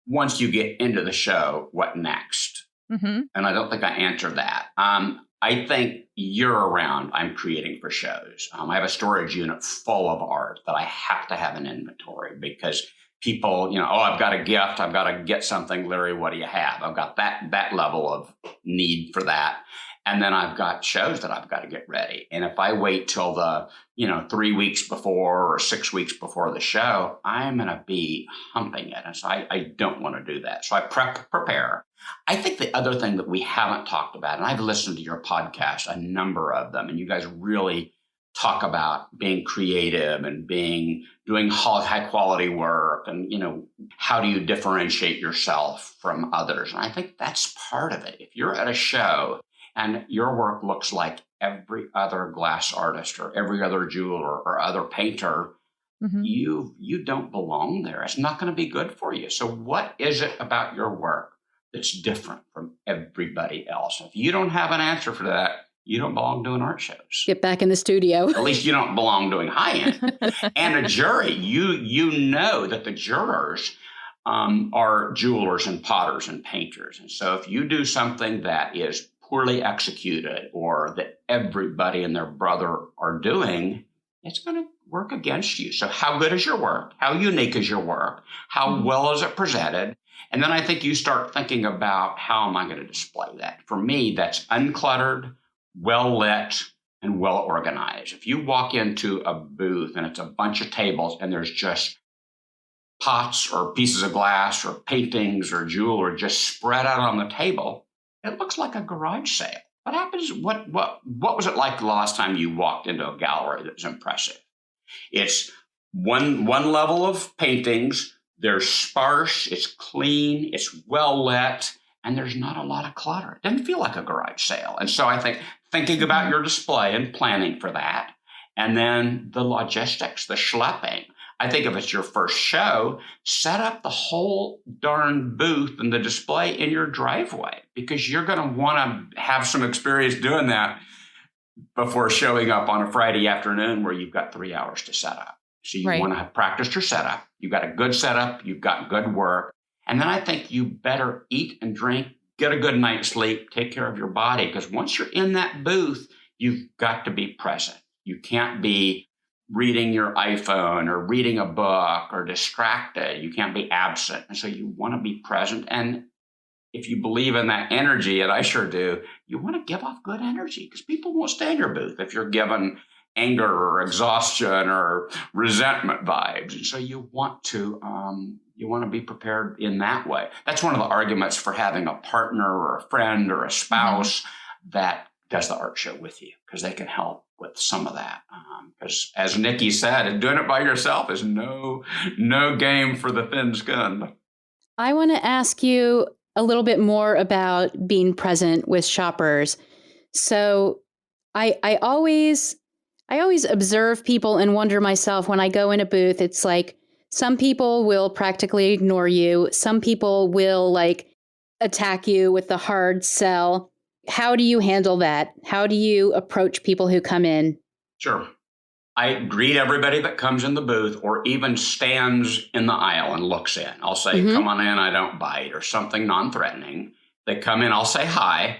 once you get into the show, what next? And I don't think I answered that. I think year-round, I'm creating for shows. I have a storage unit full of art that I have to have an inventory because people, I've got a gift, I've got to get something. Larry, what do you have? I've got that level of need for that. And then I've got shows that I've got to get ready. And if I wait till the, 3 weeks before or 6 weeks before the show, I'm going to be humping it. And so I don't want to do that. So I prepare. I think the other thing that we haven't talked about, and I've listened to your podcast, a number of them, and you guys really talk about being creative and doing high quality work and, how do you differentiate yourself from others? And I think that's part of it. If you're at a show and your work looks like every other glass artist or every other jeweler or other painter, you don't belong there. It's not going to be good for you. So what is it about your work that's different from everybody else? If you don't have an answer for that, you don't belong doing art shows. Get back in the studio. At least you don't belong doing high-end. And a jury, you know that the jurors are jewelers and potters and painters. And so if you do something that is poorly executed or that everybody and their brother are doing, it's going to work against you. So how good is your work? How unique is your work? How well is it presented? And then I think you start thinking about, how am I going to display that? For me, that's uncluttered, well lit, and well organized. If you walk into a booth and it's a bunch of tables and there's just pots or pieces of glass or paintings or jewelry just spread out on the table, it looks like a garage sale. What happens? What was it like the last time you walked into a gallery that was impressive? It's one level of paintings. They're sparse. It's clean. It's well lit. And there's not a lot of clutter. It doesn't feel like a garage sale. And so I think thinking about your display and planning for that, and then the logistics, the schlepping. I think if it's your first show, set up the whole darn booth and the display in your driveway, because you're going to want to have some experience doing that before showing up on a Friday afternoon where you've got 3 hours to set up. So you want to have practiced your setup. You've got a good setup. You've got good work. And then I think you better eat and drink, get a good night's sleep, take care of your body. Because once you're in that booth, you've got to be present. You can't be reading your iPhone or reading a book or distracted. You can't be absent. And so you want to be present. And if you believe in that energy, and I sure do, you want to give off good energy, because people won't stay in your booth if you're given anger or exhaustion or resentment vibes. And so you want to be prepared in that way. That's one of the arguments for having a partner or a friend or a spouse that does the art show with you, because they can help with some of that. Because as Nikki said, doing it by yourself is no game for the thin-skinned. I want to ask you a little bit more about being present with shoppers. So I always observe people and wonder myself when I go in a booth. It's like some people will practically ignore you. Some people will attack you with the hard sell. How do you handle that? How do you approach people who come in? Sure. I greet everybody that comes in the booth or even stands in the aisle and looks in. I'll say, come on in, I don't bite, or something non-threatening. They come in, I'll say hi.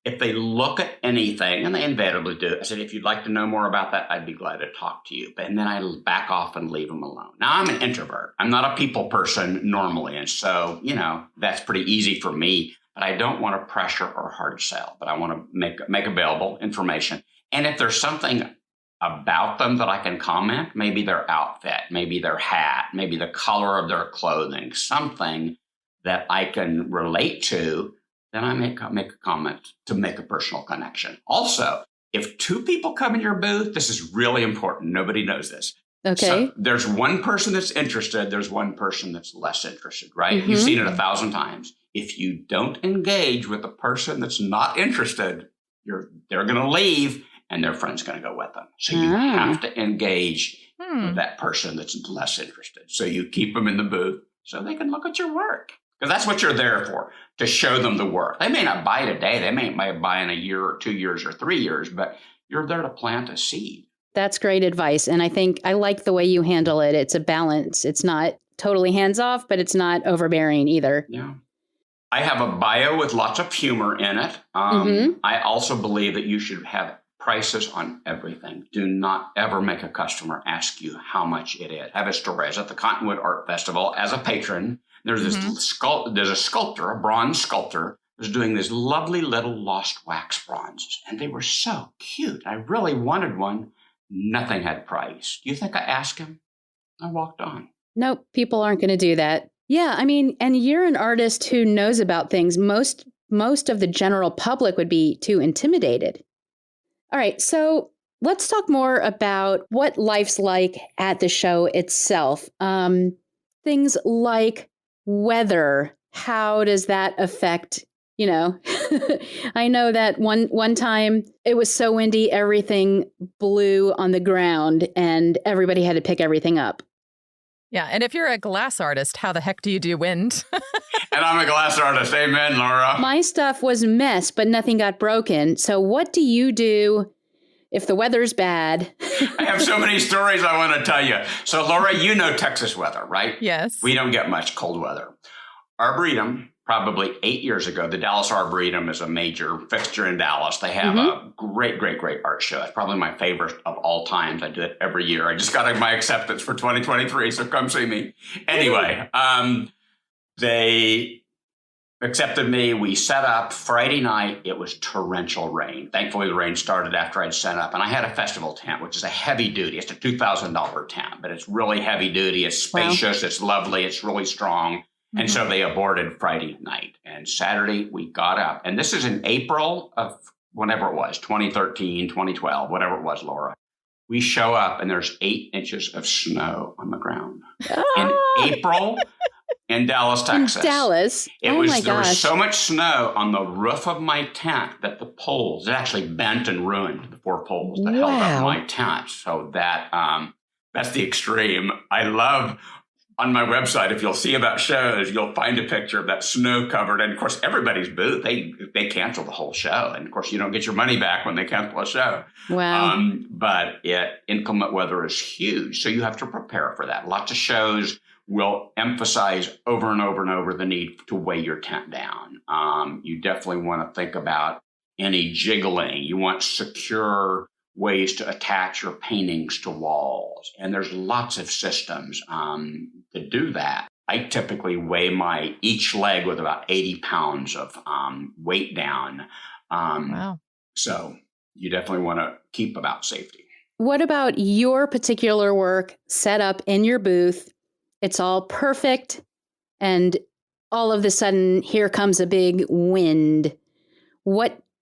If they look at anything, and they invariably do, I said, if you'd like to know more about that, I'd be glad to talk to you. And then I back off and leave them alone. Now, I'm an introvert. I'm not a people person normally. And so, that's pretty easy for me. But I don't want to pressure or hard sell. But I want to make available information. And if there's something about them that I can comment, maybe their outfit, maybe their hat, maybe the color of their clothing, something that I can relate to, then I make a comment to make a personal connection. Also, if two people come in your booth, this is really important. Nobody knows this. Okay. So there's one person that's interested. There's one person that's less interested, right? You've seen it 1,000 times. If you don't engage with the person that's not interested, they're going to leave and their friend's going to go with them. So you have to engage with that person that's less interested. So you keep them in the booth so they can look at your work. Because that's what you're there for, to show them the work. They may not buy today. They may buy in a year or 2 years or 3 years, but you're there to plant a seed. That's great advice. And I think I like the way you handle it. It's a balance. It's not totally hands-off, but it's not overbearing either. Yeah. I have a bio with lots of humor in it. I also believe that you should have prices on everything. Do not ever make a customer ask you how much it is. I have a story. I was at the Cottonwood Art Festival as a patron. There's a sculptor, a bronze sculptor, was doing these lovely little lost wax bronzes, and they were so cute. I really wanted one. Nothing had price. Do you think I asked him? I walked on. Nope, people aren't going to do that. Yeah, I mean, and you're an artist who knows about things. Most of the general public would be too intimidated. All right, so let's talk more about what life's like at the show itself. Things like weather. How does that affect, I know that one time it was so windy, everything blew on the ground and everybody had to pick everything up. Yeah, and if you're a glass artist, how the heck do you do wind? And I'm a glass artist. Amen, Laura. My stuff was a mess, but nothing got broken. So what do you do if the weather's bad? I have so many stories I want to tell you. So, Laura, you know Texas weather, right? Yes. We don't get much cold weather. Arboretum, probably 8 years ago, the Dallas Arboretum is a major fixture in Dallas. They have a great art show. It's probably my favorite of all times. I do it every year. I just got my acceptance for 2023, so come see me. Anyway, they accepted me. We set up Friday night. It was torrential rain. Thankfully, the rain started after I'd set up. And I had a festival tent, which is a heavy duty. It's a $2,000 tent, but it's really heavy duty. It's spacious. Wow. It's lovely. It's really strong. And so they aborted Friday night. And Saturday, we got up. And this is in April of whenever it was, 2013, 2012, whatever it was, Laura. We show up and there's 8 inches of snow on the ground. In April in Dallas, Texas. In Dallas? There was so much snow on the roof of my tent that the poles, it actually bent and ruined the 4 poles that held up my tent. So that's the extreme. I love... On my website, if you'll see about shows, you'll find a picture of that snow covered. And of course, everybody's booth, they cancel the whole show. And of course, you don't get your money back when they cancel a show. Wow. But inclement weather is huge. So you have to prepare for that. Lots of shows will emphasize over and over and over the need to weigh your tent down. You definitely want to think about any jiggling. You want secure ways to attach your paintings to walls. And there's lots of systems to do that. I typically weigh each leg with about 80 pounds of weight down. Wow. So you definitely want to keep about safety. What about your particular work set up in your booth? It's all perfect. And all of a sudden, here comes a big wind.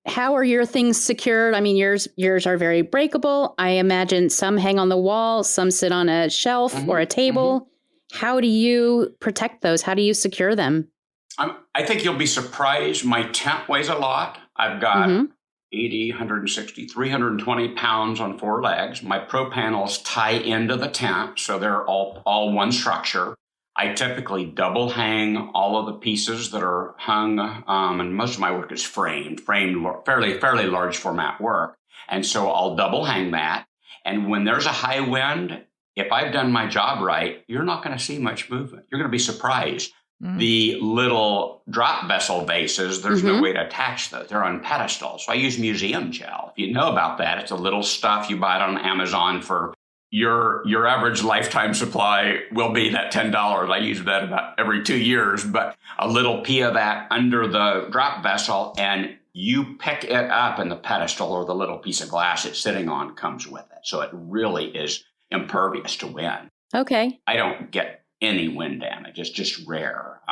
How are your things secured? I mean, yours are very breakable. I imagine some hang on the wall, some sit on a shelf or a table. How do you protect those? How do you secure them? I think you'll be surprised. My tent weighs a lot. I've got 80, 160, 320 pounds on 4 legs. My pro panels tie into the tent, so they're all one structure. I typically double hang all of the pieces that are hung, and most of my work is framed fairly large format work. And so I'll double hang that. And when there's a high wind, if I've done my job right, you're not going to see much movement. You're going to be surprised. The little drop vessel vases, there's no way to attach those. They're on pedestals. So I use museum gel. If you know about that, it's a little stuff you buy it on Amazon for your average lifetime supply will be that $10. I use that about every 2 years, but a little pea of that under the drop vessel, and you pick it up and the pedestal or the little piece of glass it's sitting on comes with it. So it really is impervious to wind. Okay. I don't get any wind damage. It's just rare.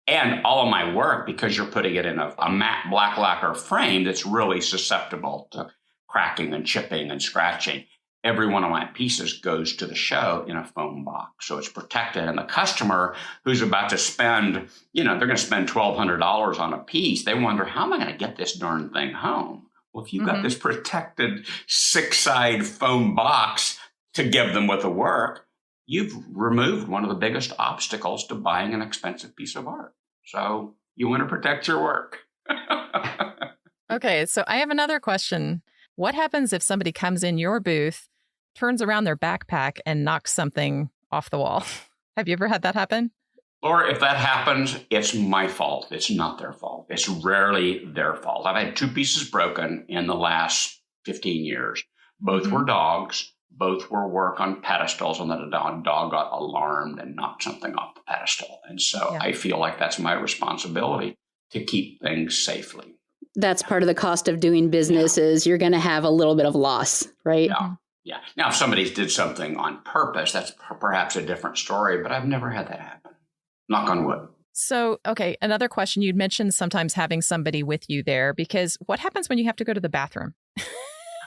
And all of my work, because you're putting it in a matte black lacquer frame that's really susceptible to cracking and chipping and scratching, every one of my pieces goes to the show in a foam box. So it's protected. And the customer who's about to spend, they're going to spend $1,200 on a piece. They wonder, how am I going to get this darn thing home? Well, if you've got this protected 6-side foam box to give them with the work, you've removed one of the biggest obstacles to buying an expensive piece of art. So you want to protect your work. Okay, so I have another question. What happens if somebody comes in your booth, turns around their backpack, and knocks something off the wall? Have you ever had that happen? Or if that happens, it's my fault. It's not their fault. It's rarely their fault. I've had 2 pieces broken in the last 15 years. Both were dogs. Both were work on pedestals, and then a dog got alarmed and knocked something off the pedestal. And so I feel like that's my responsibility to keep things safely. That's part of the cost of doing business is you're going to have a little bit of loss, right? Yeah. Yeah. Now, if somebody did something on purpose, that's perhaps a different story, but I've never had that happen. Knock on wood. So, okay, another question. You'd mentioned sometimes having somebody with you there, because what happens when you have to go to the bathroom?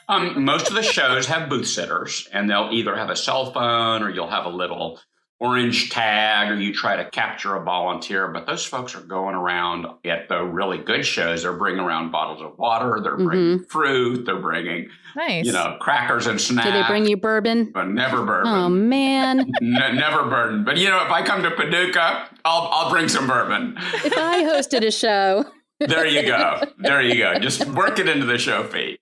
Most of the shows have booth sitters, and they'll either have a cell phone or you'll have a little orange tag, or you try to capture a volunteer. But those folks are going around at the really good shows. They're bringing around bottles of water. They're bringing fruit. They're bringing, crackers and snacks. Do they bring you bourbon? But never bourbon. Oh, man. Never bourbon. But, if I come to Paducah, I'll bring some bourbon. If I hosted a show. There you go. Just work it into the show fee.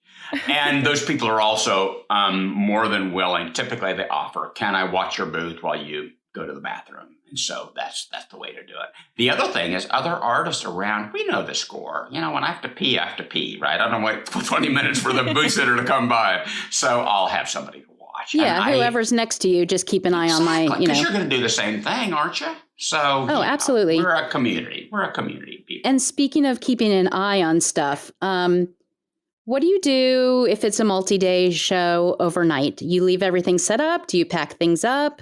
And those people are also more than willing. Typically, they offer, can I watch your booth while you go to the bathroom? And so that's the way to do it. The other thing is other artists around, we know the score. When I have to pee, right? I don't wait for 20 minutes for the booth sitter to come by. So I'll have somebody to watch. Yeah, whoever's next to you, just keep an eye on my, Because you're going to do the same thing, aren't you? So, absolutely. We're a community. We're a community of people. And speaking of keeping an eye on stuff, what do you do if it's a multi-day show overnight? You leave everything set up? Do you pack things up?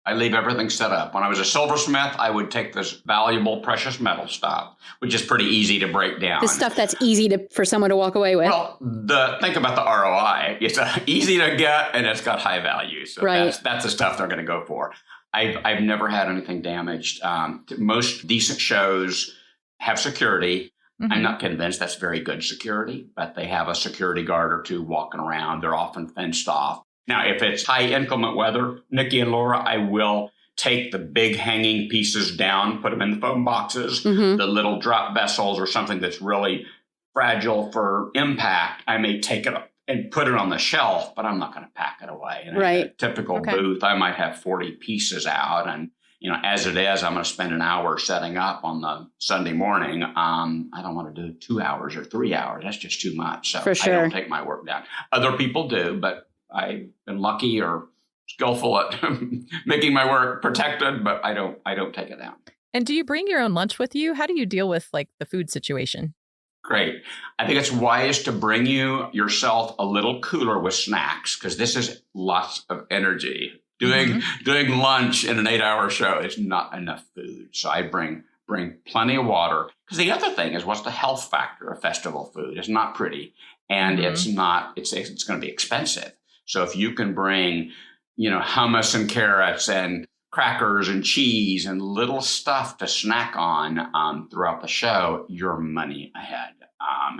I leave everything set up. When I was a silversmith, I would take this valuable precious metal stuff, which is pretty easy to break down. The stuff that's easy for someone to walk away with. Well, think about the ROI. It's easy to get, and it's got high value. So that's the stuff they're going to go for. I've never had anything damaged. Most decent shows have security. Mm-hmm. I'm not convinced that's very good security, but they have a security guard or two walking around. They're often fenced off. Now, if it's high inclement weather, Nikki and Laura, I will take the big hanging pieces down, put them in the foam boxes, the little drop vessels or something that's really fragile for impact. I may take it up and put it on the shelf, but I'm not going to pack it away. In a typical booth, I might have 40 pieces out. And, as it is, I'm going to spend an hour setting up on the Sunday morning. I don't want to do 2 hours or 3 hours. That's just too much. So I don't take my work down. Other people do, but I've been lucky or skillful at making my work protected, but I don't take it down. And do you bring your own lunch with you? How do you deal with the food situation? Great. I think it's wise to bring yourself a little cooler with snacks, because this is lots of energy. Doing lunch in an 8-hour show is not enough food. So I bring plenty of water. Because the other thing is, what's the health factor of festival food? It's not pretty, and it's going to be expensive. So if you can bring, hummus and carrots and crackers and cheese and little stuff to snack on throughout the show, you're money ahead.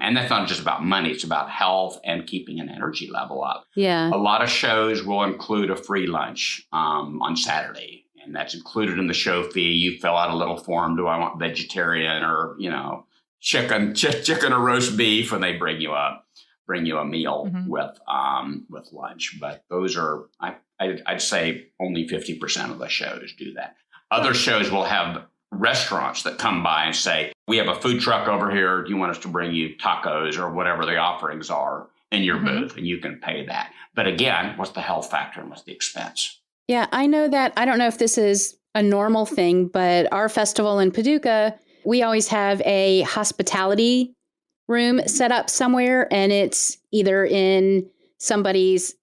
And that's not just about money. It's about health and keeping an energy level up. Yeah. A lot of shows will include a free lunch on Saturday, and that's included in the show fee. You fill out a little form. Do I want vegetarian or, chicken or roast beef? And they bring you a meal with lunch. But those are, I'd say only 50% of the shows do that. Other shows will have restaurants that come by and say, we have a food truck over here. Do you want us to bring you tacos or whatever the offerings are in your booth? And you can pay that. But again, what's the health factor and what's the expense? Yeah, I know that. I don't know if this is a normal thing, but our festival in Paducah, we always have a hospitality room set up somewhere, and it's either in somebody's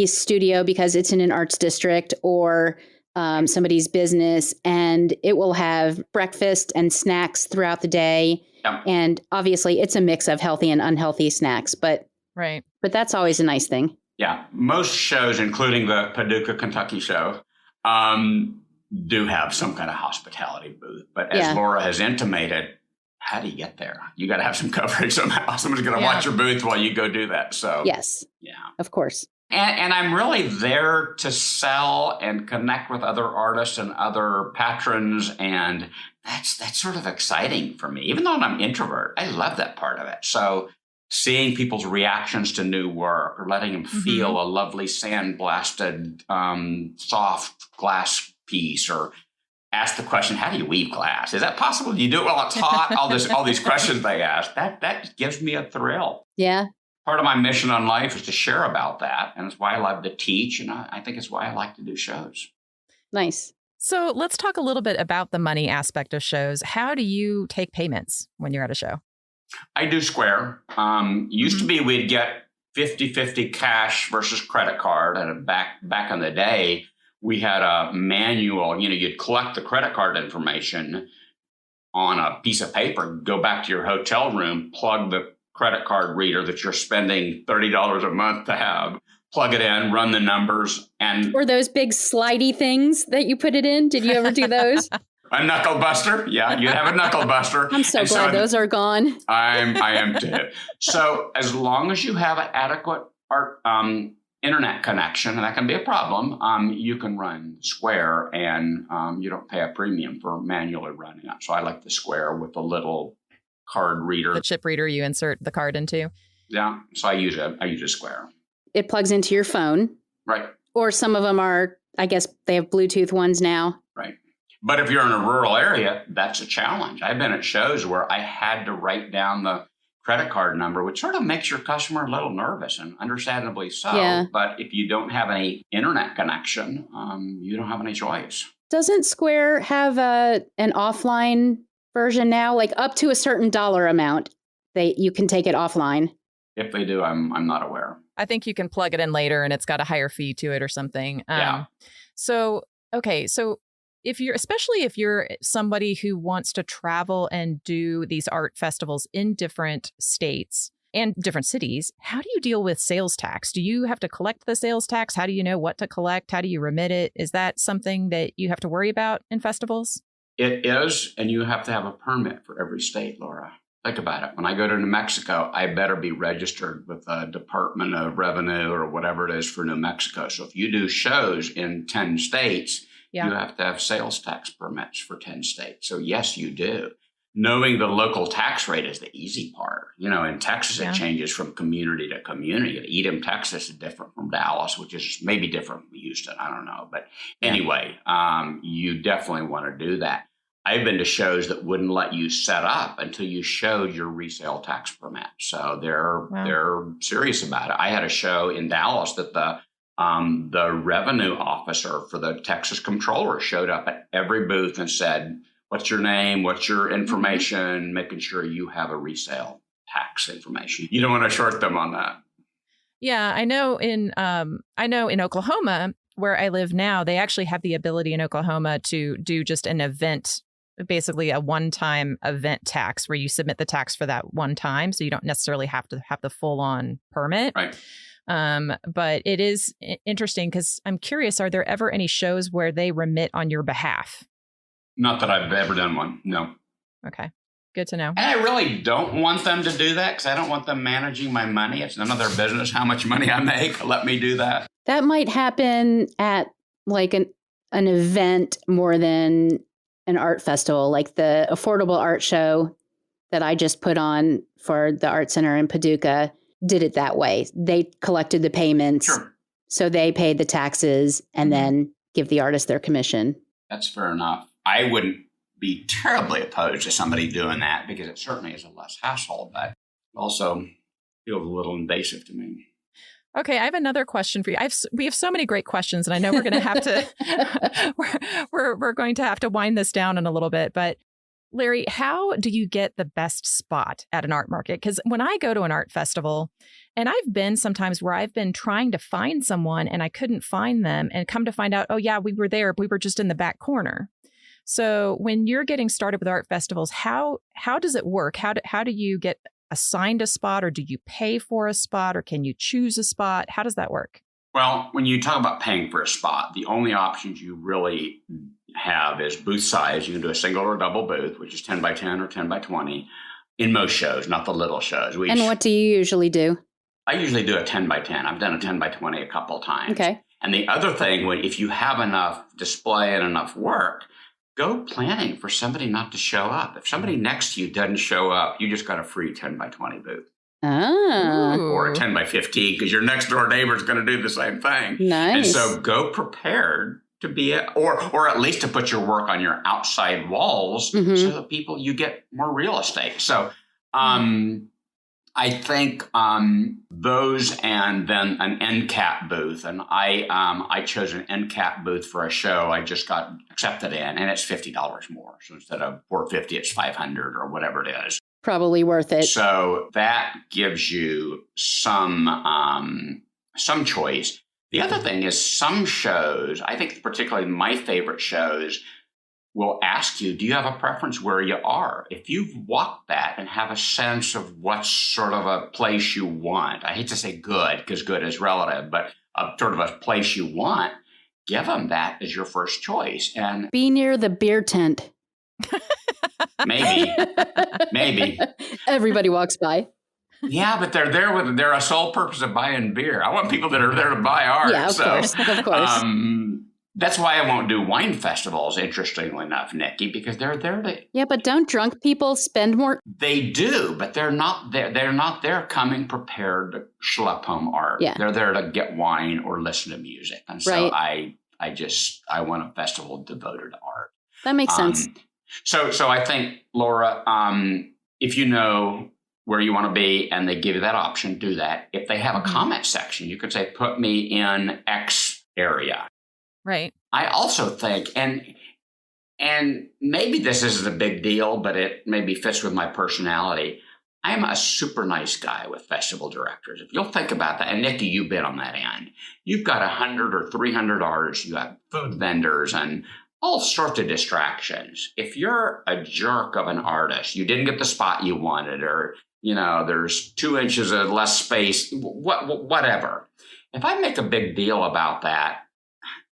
studio because it's in an arts district, or somebody's business, and it will have breakfast and snacks throughout the day. Yeah. And obviously it's a mix of healthy and unhealthy snacks, but that's always a nice thing. Yeah. Most shows, including the Paducah, Kentucky show, do have some kind of hospitality booth. But as Laura has intimated, how do you get there? You got to have some coverage somehow. Someone's going to watch your booth while you go do that. So yes, of course. And I'm really there to sell and connect with other artists and other patrons. And that's sort of exciting for me. Even though I'm an introvert, I love that part of it. So seeing people's reactions to new work, or letting them feel a lovely sandblasted, soft glass piece, or ask the question, how do you weave glass? Is that possible? Do you do it while it's hot? All these questions they ask. That gives me a thrill. Yeah. Part of my mission on life is to share about that. And it's why I love to teach. And I think it's why I like to do shows. Nice. So let's talk a little bit about the money aspect of shows. How do you take payments when you're at a show? I do Square. Used to be we'd get 50-50 cash versus credit card. And back in the day, we had a manual. You'd collect the credit card information on a piece of paper, go back to your hotel room, plug the credit card reader that you're spending $30 a month to have, plug it in, run the numbers. And or those big slidey things that you put it in. Did you ever do those? A knuckle buster. Yeah, you'd have a knuckle buster. I'm so glad those are gone. I am too. So as long as you have an adequate internet connection, and that can be a problem, you can run Square, and you don't pay a premium for manually running it. So I like the Square with the little card reader. The chip reader you insert the card into. Yeah, so I use a Square. It plugs into your phone. Right. Or some of them are, I guess they have Bluetooth ones now. Right. But if you're in a rural area, that's a challenge. I've been at shows where I had to write down the credit card number, which sort of makes your customer a little nervous, and understandably so. Yeah. But if you don't have any internet connection, you don't have any choice. Doesn't Square have an offline version now? Like up to a certain dollar amount, you can take it offline. If they do, I'm not aware. I think you can plug it in later and it's got a higher fee to it or something. Yeah. So especially if you're somebody who wants to travel and do these art festivals in different states and different cities, how do you deal with sales tax? Do you have to collect the sales tax? How do you know what to collect? How do you remit it? Is that something that you have to worry about in festivals? It is, and you have to have a permit for every state, Laura. Think about it. When I go to New Mexico, I better be registered with the Department of Revenue or whatever it is for New Mexico. So if you do shows in 10 states, you have to have sales tax permits for 10 states. So yes, you do. Knowing the local tax rate is the easy part. In Texas, it changes from community to community. Edom, Texas is different from Dallas, which is maybe different from Houston. I don't know. But anyway, you definitely want to do that. I've been to shows that wouldn't let you set up until you showed your resale tax permit. So they're serious about it. I had a show in Dallas that the revenue officer for the Texas comptroller showed up at every booth and said, "What's your name? What's your information?" Making sure you have a resale tax information. You don't want to short them on that. Yeah, I know in Oklahoma, where I live now, they actually have the ability in Oklahoma to do just an event, basically a one-time event tax where you submit the tax for that one time. So you don't necessarily have to have the full-on permit. Right. But it is interesting because I'm curious, are there ever any shows where they remit on your behalf? Not that I've ever done one. No. Okay. Good to know. And I really don't want them to do that because I don't want them managing my money. It's none of their business how much money I make. Let me do that. That might happen at like an event more than an art festival, like the affordable art show that I just put on for the Art Center in Paducah did it that way. They collected the payments. Sure. So they paid the taxes and then give the artist their commission. That's fair enough. I wouldn't be terribly opposed to somebody doing that because it certainly is a less hassle, but also feels a little invasive to me. Okay, I have another question for you. We have so many great questions, and I know we're going to have to we're going to have to wind this down in a little bit. But Larry, how do you get the best spot at an art market? Because when I go to an art festival, and I've been sometimes where I've been trying to find someone and I couldn't find them, and come to find out, oh yeah, we were there, we were just in the back corner. So when you're getting started with art festivals, how does it work? How do you get assigned a spot, or do you pay for a spot, or can you choose a spot? How does that work? Well, when you talk about paying for a spot, the only options you really have is booth size. You can do a single or double booth, which is 10 by 10 or 10 by 20 in most shows, not the little shows. And what do you usually do? I usually do a 10 by 10. I've done a 10 by 20 a couple of times. Okay. And the other thing, if you have enough display and enough work, go planning for somebody not to show up. If somebody next to you doesn't show up, you just got a free 10 by 20 booth. Ah. Or a 10 by 15 because your next door neighbor is going to do the same thing. Nice. And so go prepared to be or at least to put your work on your outside walls so that you get more real estate. So I think those, and then an end cap booth. And I chose an end cap booth for a show I just got accepted in, and it's $50 more. So instead of $450, it's $500 or whatever it is. Probably worth it. So that gives you some choice. The other thing is some shows, I think particularly my favorite shows, will ask you, do you have a preference where you are? If you've walked that and have a sense of what sort of a place you want, I hate to say good because good is relative, but a sort of a place you want, give them that as your first choice. And be near the beer tent. Maybe. Everybody walks by. Yeah, but they're there with their sole purpose of buying beer. I want people that are there to buy art. Yeah, of course. That's why I won't do wine festivals, interestingly enough, Nikki, because they're there to... Yeah, but don't drunk people spend more? They do, but they're not there. They're not there coming prepared to schlep home art. Yeah. They're there to get wine or listen to music. And so I want a festival devoted to art. That makes sense. So I think, Laura, if you know where you want to be and they give you that option, do that. If they have a comment section, you could say, put me in X area. Right. I also think, and maybe this isn't a big deal, but it maybe fits with my personality. I'm a super nice guy with festival directors. If you'll think about that, and Nikki, you've been on that end. You've got 100 or 300 artists. You have food vendors and all sorts of distractions. If you're a jerk of an artist, you didn't get the spot you wanted, or there's 2 inches of less space, whatever. If I make a big deal about that,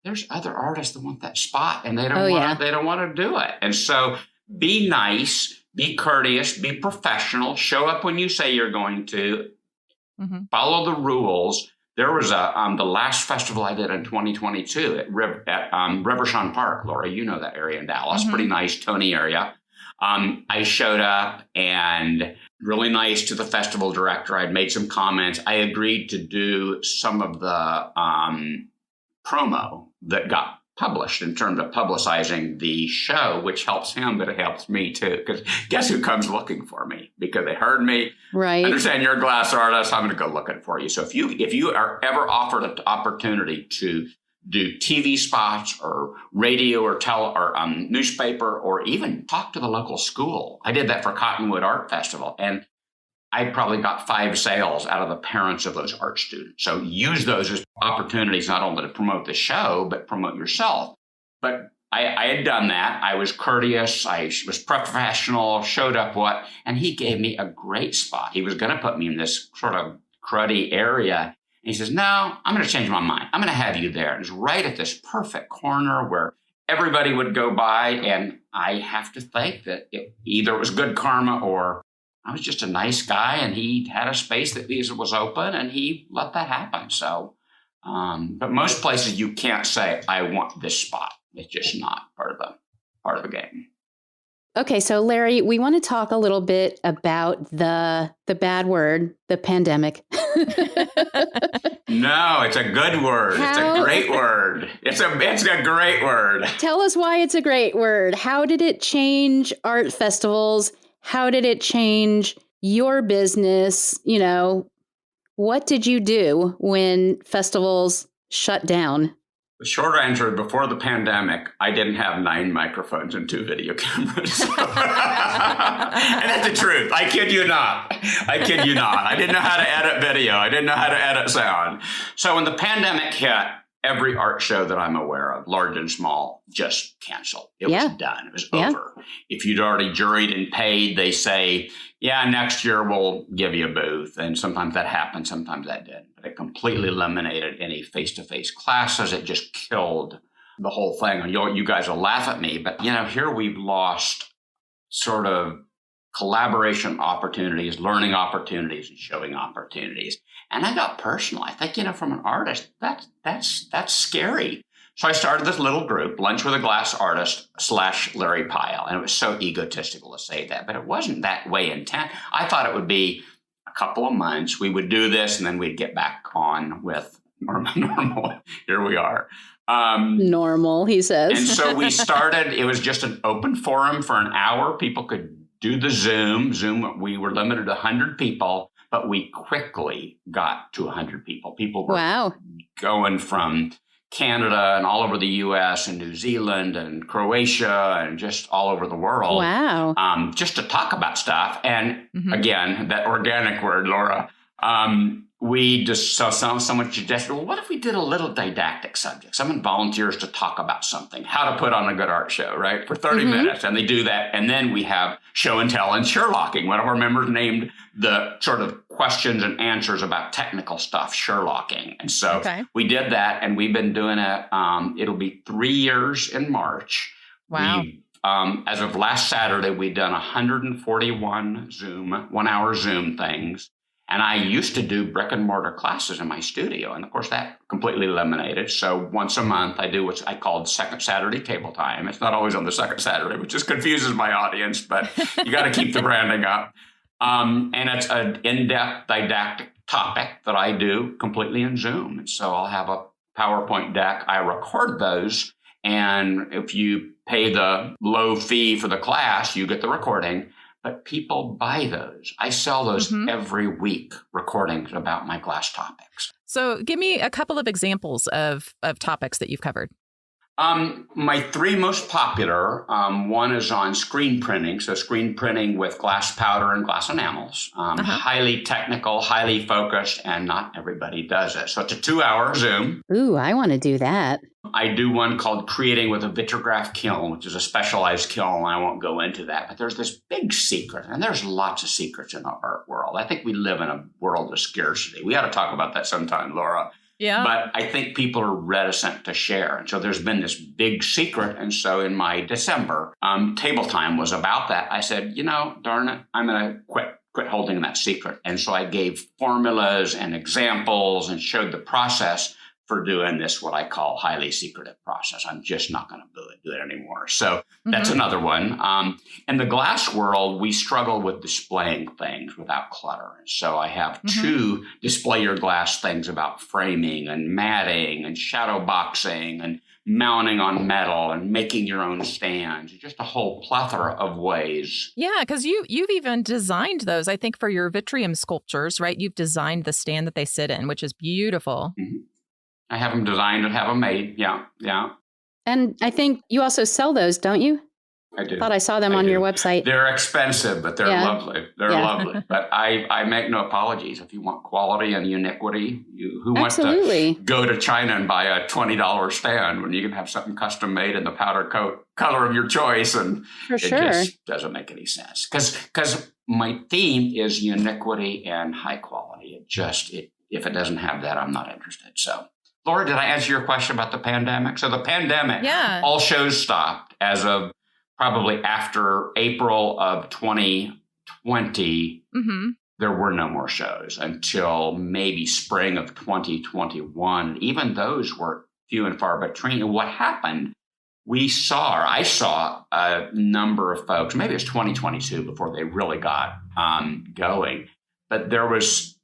there's other artists that want that spot and they don't want to do it. And so be nice, be courteous, be professional, show up when you say you're going to, follow the rules. There was the last festival I did in 2022 at Rivershon Park, Laura, you know that area in Dallas, pretty nice, Tony area. I showed up and really nice to the festival director. I'd made some comments. I agreed to do some of the promo that got published in terms of publicizing the show, which helps him, but it helps me too. Because guess who comes looking for me? Because they heard me. Right. Understand you're a glass artist. I'm going to go looking for you. So if you are ever offered an opportunity to do TV spots or radio or newspaper, or even talk to the local school. I did that for Cottonwood Art Festival, and I probably got 5 sales out of the parents of those art students. So use those as opportunities, not only to promote the show, but promote yourself. But I had done that. I was courteous. I was professional, showed up and he gave me a great spot. He was going to put me in this sort of cruddy area. And he says, no, I'm going to change my mind. I'm going to have you there. It was right at this perfect corner where everybody would go by. And I have to think that either it was good karma or I was just a nice guy, and he had a space that was open, and he let that happen. So, but most places you can't say, I want this spot. It's just not part of the game. Okay, so Larry, we want to talk a little bit about the bad word, the pandemic. No, it's a good word. It's a great word. It's a great word. Tell us why it's a great word. How did it change art festivals? How did it change your business? What did you do when festivals shut down? The short answer, before the pandemic, I didn't have 9 microphones and 2 video cameras. And that's the truth. I kid you not. I didn't know how to edit video. I didn't know how to edit sound. So when the pandemic hit, every art show that I'm aware of, large and small, just canceled. It was done. It was over. If you'd already juried and paid, they say, next year we'll give you a booth. And sometimes that happened, sometimes that didn't. But it completely eliminated any face-to-face classes. It just killed the whole thing. And you guys will laugh at me, but here we've lost sort of collaboration opportunities, learning opportunities, and showing opportunities. And I got personal. I think, from an artist, that's scary. So I started this little group, Lunch with a Glass Artist / Larry Pyle. And it was so egotistical to say that, but it wasn't that way intent. I thought it would be a couple of months. We would do this and then we'd get back on with normal. Here we are. Normal, he says. And so we started, it was just an open forum for an hour. People could do the Zoom. We were limited to 100 people. but we quickly got to 100 people. People were Wow. going from Canada and all over the U.S. and New Zealand and Croatia and just all over the world. Wow. Just to talk about stuff. And again, that organic word, Laura, we just saw someone suggested, well, what if we did a little didactic subject? Someone volunteers to talk about something, how to put on a good art show, right? For 30 minutes. And they do that. And then we have show and tell and Sherlocking. One of our members named the sort of questions and answers about technical stuff, Sherlocking. And so we did that, and we've been doing it. It'll be 3 years in March. Wow. As of last Saturday, we'd done 141 Zoom, 1 hour Zoom things. And I used to do brick and mortar classes in my studio. And of course, that completely eliminated. So once a month, I do what I called Second Saturday Table Time. It's not always on the second Saturday, which just confuses my audience, but you got to keep the branding up. And it's an in-depth didactic topic that I do completely in Zoom. And so I'll have a PowerPoint deck. I record those. And if you pay the low fee for the class, you get the recording. But people buy those. I sell those every week, recordings about my class topics. So give me a couple of examples of topics that you've covered. My three most popular, one is on screen printing. So screen printing with glass powder and glass enamels. Highly technical, highly focused, and not everybody does it. So it's a 2-hour Zoom. Ooh, I want to do that. I do one called Creating with a Vitrograph Kiln, which is a specialized kiln. I won't go into that, but there's this big secret, and there's lots of secrets in the art world. I think we live in a world of scarcity. We ought to talk about that sometime, Laura. Yeah. But I think people are reticent to share. And so there's been this big secret. And so in my December table time was about that. I said, darn it, I'm going to quit holding that secret. And so I gave formulas and examples and showed the process for doing this, what I call highly secretive process. I'm just not going to do it anymore. So that's another one. In the glass world, we struggle with displaying things without clutter. So I have two display your glass things about framing and matting and shadow boxing and mounting on metal and making your own stands, just a whole plethora of ways. Yeah, because you've even designed those, I think, for your Vitrium sculptures, right? You've designed the stand that they sit in, which is beautiful. I have them designed and have them made. Yeah. And I think you also sell those, don't you? I do. I thought I saw them on your website. They're expensive, but they're lovely. They're lovely. But I make no apologies. If you want quality and uniquity, who wants to go to China and buy a $20 stand when you can have something custom made in the powder coat color of your choice? And just doesn't make any sense. Because my theme is uniquity and high quality. If it doesn't have that, I'm not interested. So, Laura, did I answer your question about the pandemic? So the pandemic, all shows stopped as of probably after April of 2020. There were no more shows until maybe spring of 2021. Even those were few and far between. And what happened, I saw a number of folks, maybe it was 2022 before they really got going. But there was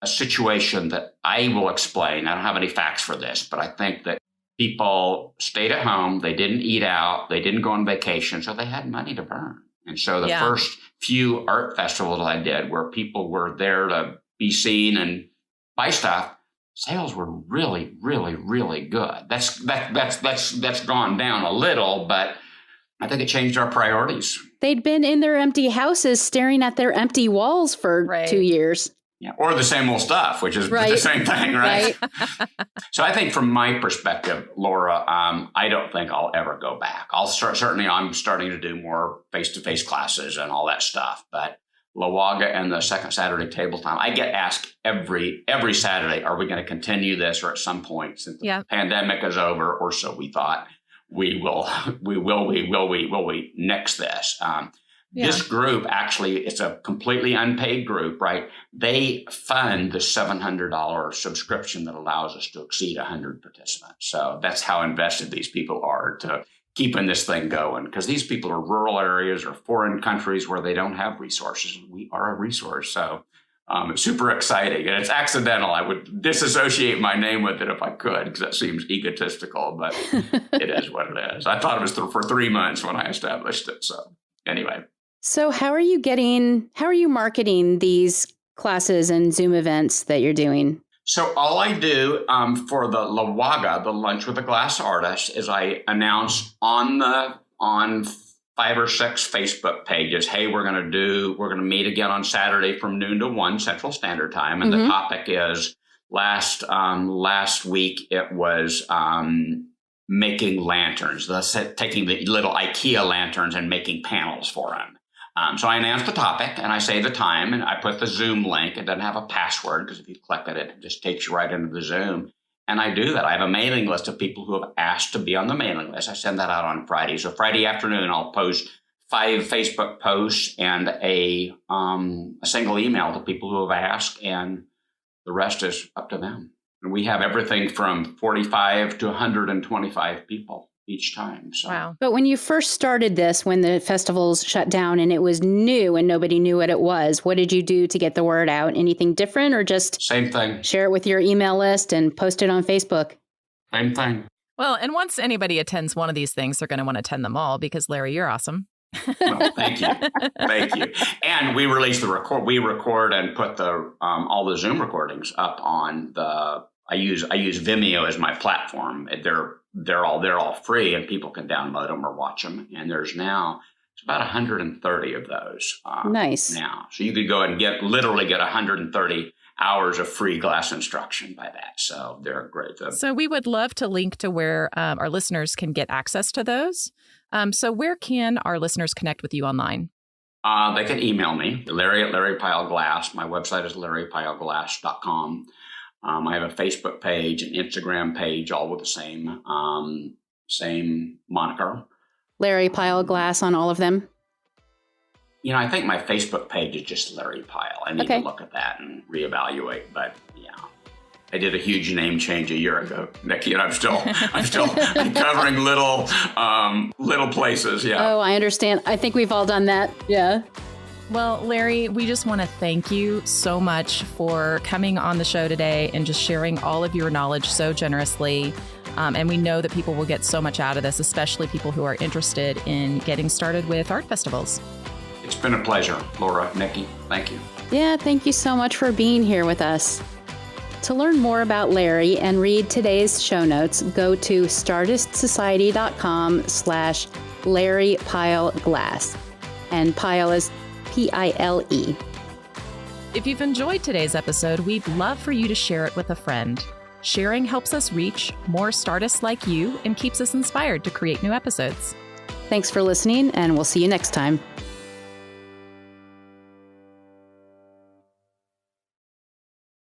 a situation that I will explain. I don't have any facts for this, but I think that people stayed at home. They didn't eat out. They didn't go on vacation. So they had money to burn. And so the first few art festivals I did where people were there to be seen and buy stuff, sales were really, really, really good. That's gone down a little, but I think it changed our priorities. They'd been in their empty houses staring at their empty walls for 2 years. Yeah, or the same old stuff, which is the same thing, right? So I think from my perspective, Laura, I don't think I'll ever go back. I'm starting to do more face-to-face classes and all that stuff. But Lawaga and the Second Saturday Table Time, I get asked every Saturday, are we going to continue this, or at some point, since the pandemic is over, or so we thought, will we nix this? This group, actually, it's a completely unpaid group, right? They fund the $700 subscription that allows us to exceed 100 participants. So that's how invested these people are to keeping this thing going, because these people are rural areas or foreign countries where they don't have resources. We are a resource. So it's super exciting. And it's accidental. I would disassociate my name with it if I could, because that seems egotistical, but it is what it is. I thought it was for 3 months when I established it. So anyway. So how are you marketing these classes and Zoom events that you're doing? So all I do for the LaWaga, the Lunch with a Glass Artist, is I announce on 5 or 6 Facebook pages, hey, we're going to meet again on Saturday from noon to 1 Central Standard Time. And the topic is last week, it was making lanterns, taking the little IKEA lanterns and making panels for them. So I announce the topic and I say the time and I put the Zoom link. It doesn't have a password because if you click it just takes you right into the Zoom. And I do that. I have a mailing list of people who have asked to be on the mailing list. I send that out on Friday. So Friday afternoon, I'll post 5 Facebook posts and a single email to people who have asked, and the rest is up to them. And we have everything from 45 to 125 people each time. So. Wow. But when you first started this, when the festivals shut down and it was new and nobody knew what it was, what did you do to get the word out? Anything different, or just same thing? Share it with your email list and post it on Facebook? Same thing. Well, and once anybody attends one of these things, they're going to want to attend them all because, Larry, you're awesome. Well, thank you. Thank you. And we release we record and put the all the Zoom recordings up on I use Vimeo as my platform. They're all free and people can download them or watch them. And there's now about 130 of those. Nice. Now, so you could go and literally get 130 hours of free glass instruction by that. So they're great. So we would love to link to where our listeners can get access to those. So where can our listeners connect with you online? They can email me, Larry at Larry Pyle Glass. My website is larrypyleglass.com. I have a Facebook page, an Instagram page, all with the same moniker. Larry Pyle Glass on all of them? You know, I think my Facebook page is just Larry Pyle. I need to look at that and reevaluate. But yeah, I did a huge name change a year ago, Nikki, and I'm still covering little places. Yeah. Oh, I understand. I think we've all done that. Yeah. Well, Larry, we just want to thank you so much for coming on the show today and just sharing all of your knowledge so generously. And we know that people will get so much out of this, especially people who are interested in getting started with art festivals. It's been a pleasure, Laura, Nikki. Thank you. Yeah, thank you so much for being here with us. To learn more about Larry and read today's show notes, go to startistsociety.com/Larry Pyle Glass. And Pyle is Pile. If you've enjoyed today's episode, we'd love for you to share it with a friend. Sharing helps us reach more Startists like you and keeps us inspired to create new episodes. Thanks for listening, and we'll see you next time.